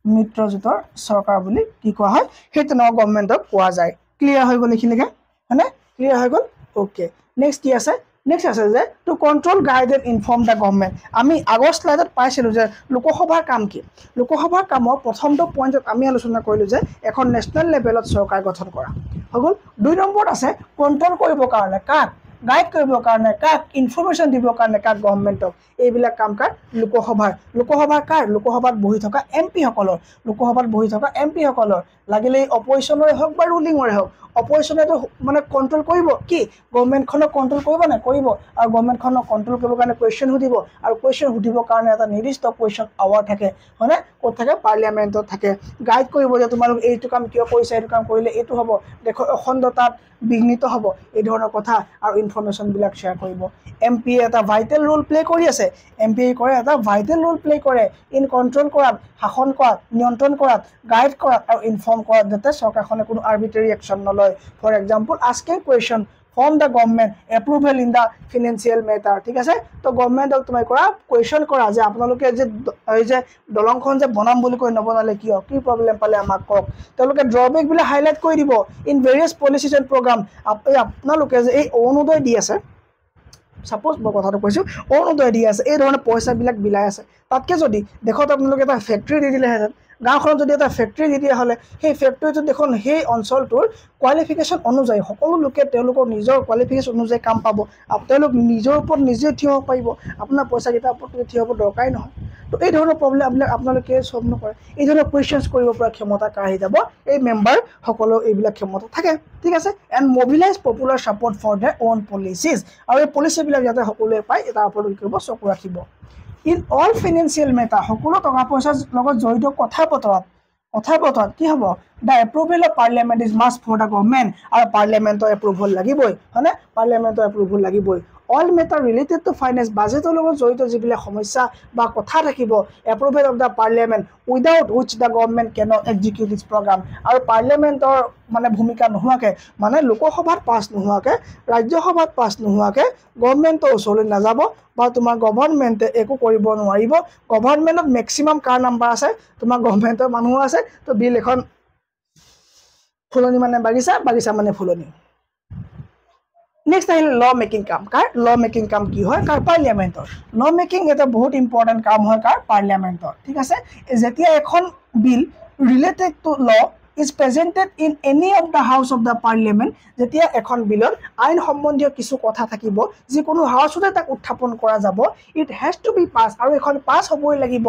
মিত্ৰজোঁটৰ চৰকাৰ বুলি কি কোৱা হয় সেই তেনেকুৱা গভৰ্ণমেণ্টক কোৱা যায় ক্লিয়াৰ হৈ গ'ল এইখিনিকে হয়নে ক্লিয়াৰ হৈ গ'ল ওকে নেক্সট কি আছে নেক্সট আছে যে to control guide and inform the government আমি আগৰ শ্লাইডত পাইছিলোঁ যে লোকসভাৰ কাম কি লোকসভাৰ কামৰ প্ৰথমটো পইণ্টত আমি আলোচনা কৰিলোঁ যে এখন নেশ্যনেল লেভেলত চৰকাৰ গঠন কৰা হৈ গ'ল 2 নম্বৰত আছে কণ্ট্ৰল কৰিবৰ কাৰণে কাক গাইড কৰিবৰ কাৰণে কাক ইনফৰমেশ্যন দিবৰ কাৰণে কাক গভৰ্ণমেণ্টক এইবিলাক কাম কাৰ লোকসভাৰ কাৰ লোকসভাত বহি থকা এমপি সকলৰ লাগিলে অপজিশ্যনৰে হওক বা ৰুলিঙৰে হওক অপজিশ্যনেতো মানে কণ্ট্ৰল কৰিব কি গভৰ্ণমেণ্টখনক কণ্ট্ৰল কৰিব নে কৰিব আৰু গভৰ্ণমেণ্টখনক কণ্ট্ৰল কৰিবৰ কাৰণে কুৱেশ্যন সুধিব আৰু কুৱেশ্যন সুধিবৰ কাৰণে এটা নিৰ্দিষ্ট কুৱেশ্যন আৱাৰ থাকে হয়নে ক'ত থাকে পাৰ্লিয়ামেণ্টত থাকে গাইড কৰিব যে তোমালোক এইটো কাম কিয় কৰিছা এইটো কাম কৰিলে এইটো হ'ব দেশৰ অখণ্ডতাত বিঘ্নিত হ'ব এই ধৰণৰ কথা আৰু ইনফৰমেশ্যনবিলাক শ্বেয়াৰ কৰিব এমপি এটা ভাইটেল ৰোল প্লে কৰি আছে এমপি কৰে এটা ভাইটেল ৰোল প্লে কৰে ইন কণ্ট্ৰল কৰাত শাসন কৰাত নিয়ন্ত্ৰণ কৰাত গাইড কৰাত আৰু ইনফৰ্ম কৰাত যাতে চৰকাৰখনে কোনো আৰ্বিট্ৰেৰী একশ্যন নলয় for example asking question from the government approval in the financial matter ঠিক আছে তো গভৰ্ণমেণ্টক তুমি কৰা কুৱেশ্যন কৰা যে আপোনালোকে যে এই যে দলংখন যে বনাম বুলি কৈ নবনালে কিয় কি প্ৰব্লেম পালে আমাক কওক তেওঁলোকে ড্ৰবেকবিলাক হাইলাইট কৰি দিব in various policies and programme আপোনালোকে যে এই অৰুণোদয় দি আছে সাপোজ মই কথাটো কৈছোঁ অৰুণোদয় দি আছে এই ধৰণে পইচাবিলাক বিলাই আছে তাতকৈ যদি দেশত আপোনালোকে এটা ফেক্টৰী দি দিলেহেঁতেন গাঁওখনত যদি এটা ফেক্টৰী দি দিয়া হ'লে সেই ফেক্টৰীটোত দেখোন সেই অঞ্চলটোৰ কোৱালিফিকেশ্যন অনুযায়ী সকলো লোকে তেওঁলোকৰ নিজৰ কোৱালিফিকেশ্যন অনুযায়ী কাম পাব আৰু তেওঁলোক নিজৰ ওপৰত নিজে থিয় হ'ব পাৰিব আপোনাৰ পইচাকেইটাৰ ওপৰত থিয় হ'ব দৰকাৰেই নহয় তো এই ধৰণৰ প্ৰব্লেমবিলাক আপোনালোকে চল্ভ নকৰে এই ধৰণৰ কুৱেশ্যনছ কৰিব পৰা ক্ষমতা কাৰ আহি যাব এই মেম্বাৰ সকলো এইবিলাক ক্ষমতা থাকে ঠিক আছে and mobilise popular support for the own policies আৰু এই পলিচিবিলাক যাতে সকলোৱে পায় তাৰ ওপৰত কি কৰিব চকু ৰাখিব ইন অল ফিনেন্সিয়েল মেটাৰ সকলো টকা পইচাৰ লগত জড়িত কথা বতৰাত কি হ'ব the approval of parliament is must for the government আৰু পাৰ্লিয়ামেণ্টৰ এপ্ৰুভেল লাগিবই হয়নে পাৰ্লিয়ামেণ্টৰ এপ্ৰুভেল লাগিবই all matter related to finance বাজেটৰ লগত জড়িত যিবিলাক সমস্যা বা কথা থাকিব approval of the parliament without which the government cannot execute this programme আৰু পাৰ্লিয়ামেণ্টৰ মানে ভূমিকা নোহোৱাকৈ মানে লোকসভাত পাছ নোহোৱাকৈ ৰাজ্যসভাত পাছ নোহোৱাকৈ গভৰ্ণমেণ্টৰ ওচৰলৈ নাযাব বা তোমাৰ গভৰ্ণমেণ্টে একো কৰিব নোৱাৰিব গভৰ্ণমেণ্টত মেক্সিমাম কাৰ নাম্বাৰ আছে তোমাৰ গভৰ্ণমেণ্টৰ মানুহ আছে তো বিল এখন ফুলনি মানে বাগিচা মানে ফুলনি নেক্সট আহিলে ল মেকিং কাম কাৰ ল মেকিং কাম কি হয় কাৰ পাৰ্লিয়ামেণ্টৰ ল মেকিং এটা বহুত ইম্পৰ্টেণ্ট কাম হয় কাৰ পাৰ্লিয়ামেণ্টৰ ঠিক আছে যেতিয়া এখন বিল ৰিলেটেড টু ল is presented in any of the house of the parliament যেতিয়া এখন বিলত আইন সম্বন্ধীয় কিছু কথা থাকিব যিকোনো হাউচতে তাক উত্থাপন কৰা যাব it has to be passed আৰু এখন পাছ হ'বই লাগিব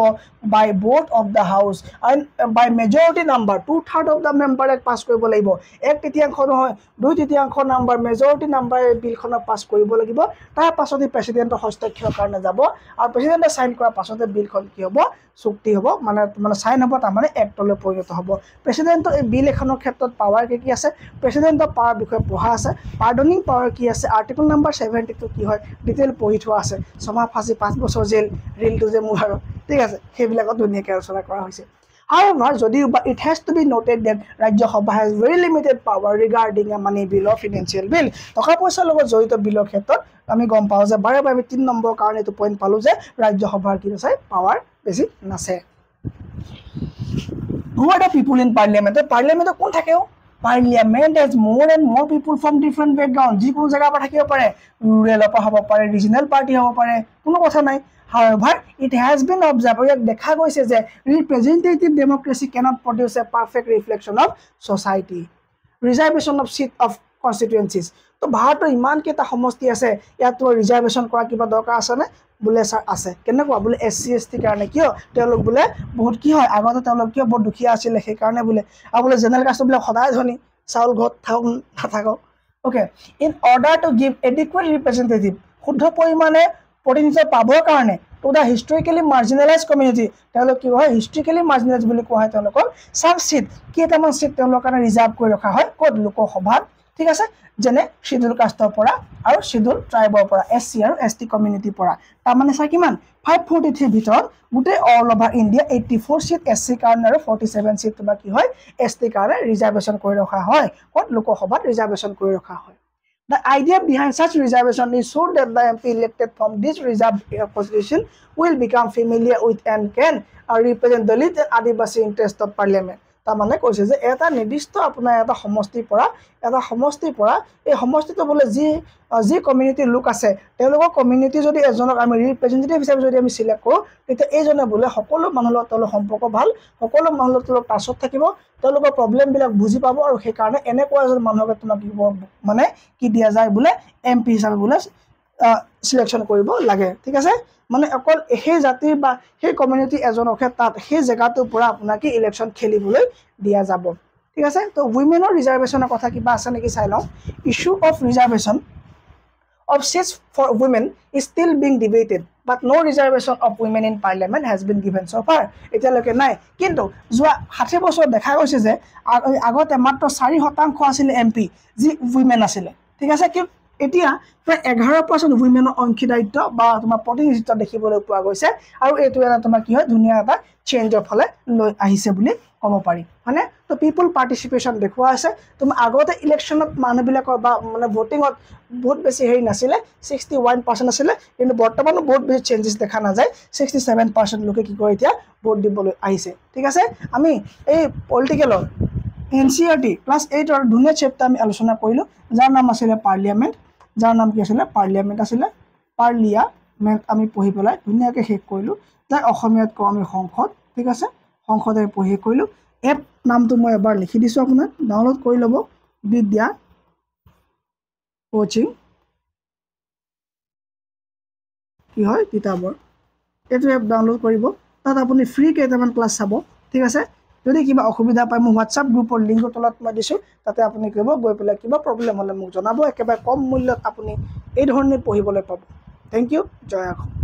by both of the house and by majority number 2/3 of the member পাছ কৰিব লাগিব 1/3 নহয় 2/3 নাম্বাৰ মেজৰিটি নাম্বাৰ বিলখনক পাছ কৰিব লাগিব তাৰ পাছতে প্ৰেসিডেন্টৰ হস্তাক্ষৰৰ কাৰণে যাব আৰু প্ৰেসিডেন্টে সাইন কৰাৰ পাছতে বিলখন কি হ'ব চুক্তি হ'ব মানে সাইন হ'ব তাৰ মানে এক্টলৈ পৰিণত হ'ব প্ৰেসিডেন্টৰ এই বিল এখনৰ ক্ষেত্ৰত পাৱাৰ কি আছে প্ৰেসিডেন্টৰ পাৱাৰ বিষয়ে পঢ়া আছে পাৰ্ডনিং পাৱাৰ কি আছে আৰ্টিকল নাম্বাৰ 72 কি হয় ডিটেইল পঢ়ি থোৱা আছে ছমাহ ফাঁচি 5 বছৰ জেল ৰিলটো যে মোৰ আৰু ঠিক আছে সেইবিলাকত ধুনীয়াকৈ আলোচনা কৰা হৈছে However, যদিও it has to be noted that Rajya Sabha has very limited power regarding a money bill or financial bill. টকা পইচাৰ লগত জড়িত বিলৰ ক্ষেত্ৰত আমি গম পাওঁ যে বাৰে বাৰে আমি 3 নম্বৰ কাৰণে এইটো পইণ্ট পালো যে ৰাজ্য সভাৰ কি আছে পাৱাৰ বেছি নাছে Who are the people in parliament? Parliament কোন থাকেও Parliament has more and more people from different backgrounds. যিকোনো জায়গা পৰা থাকিব পাৰে rural পৰা হ'ব পাৰে regional party হ'ব পাৰে কোনো কথা নাই However, it has been observed ইয়াক দেখা গৈছে যে representative democracy cannot produce a perfect reflection of society. Reservation of seat of constituencies. তো ভাৰতৰ ইমান কেইটা সমষ্টি আছে ইয়াত ৰিজাৰ্ভেশ্যন কৰা কিবা দৰকাৰ আছে নে বুলে স্যাৰ আছে কেনেকুৱা বুলে এসসি এসটি কাৰণে কিয় তেওঁলোক বুলে বহুত কি হয় আগতে তেওঁলোক কিয় বহুত দুখীয়া আছিল সেই কাৰণে বুলে আৰু বুলে জেনেৰেল কাষ্ট বুলে সদায় ধনী চাউল ঘৰত নাথাকক okay in order to give adequate representative শুদ্ধ পৰিমাণে প্ৰতিনিধিত্ব পাবৰ কাৰণে to the historically marginalized community তেওঁলোক কি হয় historically marginalized বুলি কোৱা হয় তেওঁলোকৰ সাব সিট কেইটামান সিট তেওঁলোকৰ ৰিজাৰ্ভ কৰি ৰখা হয় কোড লোকসভাত ঠিক আছে যেনে শিডিউল কাষ্টৰ পৰা আৰু শিডিউল ট্ৰাইবৰ পৰা এসসি আৰু এসটি কমিউনিটি পৰা তাৰ মানে চাই কিমান 543 ভিতৰত গুটে all over India 84 seat SC কাৰণে আৰু 47 সিট তোমাৰ কি হয় এসটি কাৰণে ৰিজাৰ্ভেশ্যন কৰি ৰখা হয় কোড লোকসভাত ৰিজাৰ্ভেশ্যন কৰি ৰখা হয় The idea behind such reservation is so that the MP elected from this reserved position will become familiar with and can represent the Dalit and Adivasi interest of parliament. তাৰমানে কৈছে যে এটা নিৰ্দিষ্ট আপোনাৰ এটা সমষ্টিৰ পৰা এই সমষ্টিটো বলে যি কমিউনিটিৰ লোক আছে তেওঁলোকৰ কমিউনিটি যদি এজনক আমি ৰিপ্ৰেজেন্টেটিভ হিচাপে যদি আমি সিলেক্ট কৰো তেতিয়া এইজনে বলে সকলো মানুহৰ লগত তেওঁলোকৰ সম্পৰ্ক ভাল সকলো মানুহৰ লগত তেওঁলোক টাচত থাকিব তেওঁলোকৰ প্ৰবলেম বিলাক বুজি পাব আৰু সেই কাৰণে এনেকুৱা এজন মানুহক তোমাক মানে কি দিয়া যায় বলে এমপি হিচাপে বলে সিলেকশন কৰিব লাগে ঠিক আছে মানে অকল সেই জাতিৰ বা সেই কমিউনিটি এজনক তাত সেই জায়গাটোৰ পৰা আপোনাক ইলেকশন খেলিবলৈ দিয়া যাব ঠিক আছে তো উইমেনৰ ৰিজাৰ্ভেশ্যনৰ কথা কিবা আছে নেকি চাই লওঁ issue of reservation of seats for women is still being debated but no reservation of women in parliament has been given so far এতিয়ালৈকে নাই কিন্তু যোৱা 60 বছৰ দেখা গৈছে যে আগতে মাত্ৰ 4% আছিল এমপি যি উইমেন আছিল ঠিক আছে কি এতিয়া প্ৰায় 11% উইমেনৰ অংশীদাৰিত্ব বা তোমাৰ প্ৰতিনিধিত্ব দেখিবলৈ পোৱা গৈছে আৰু এইটো এটা তোমাৰ কি হয় ধুনীয়া এটা চেঞ্জৰ ফলে লৈ আহিছে বুলি ক'ব পাৰি মানে তো পিপল পাৰ্টিসিপেশন দেখুৱা আছে তুমি আগতে ইলেকশনত মানুহবিলাকৰ বা মানে ভোটিংত বহুত বেছি হেৰি নাছিলে 61% আছিল কিন্তু বৰ্তমান বহুত বেছি চেঞ্জেস দেখা না যায় 67% লোকে কি কৰে এতিয়া ভোট দিবলৈ আহিছে ঠিক আছে আমি এই পলিটিকেলৰ এনসিআৰটি ক্লাস 8 আৰু ধুনীয়া চেপ্টাৰ আমি আলোচনা কৰিলো যাৰ নাম আছিল পাৰ্লিয়ামেন্ট যাৰ নাম কি আছিল পাৰ্লিয়ামেন্ট আছিল পাৰ্লিয়ামেন্ট আমি পঢ়ি পেলাই ধুনীয়াকৈ শেষ কৰিলো যাৰ অসমীয়াত কওঁ আমি সংসদ ঠিক আছে সংসদে পঢ়ি কৰিলো এপ নামটো মই এবাৰ লিখি দিছো আপোনাক ডাউনলোড কৰি ল'ব বিদ্যা কোচিং কি হয় কিতাপৰ এইটো এপ ডাউনলোড কৰিব তাত আপুনি ফ্ৰী কেইটামান ক্লাছ চাব ঠিক আছে যদি কিবা অসুবিধা পায় মই WhatsApp গ্ৰুপৰ লিংকৰ তলত মই দিছো তাতে আপুনি কৰিব গৈ পেলাই কিবা প্ৰবলেম হলে মোক জনাব একেবাৰে কম মূল্যত আপুনি এই ধৰণে পঢ়িবলৈ পাব থ্যাংক ইউ জয় অসম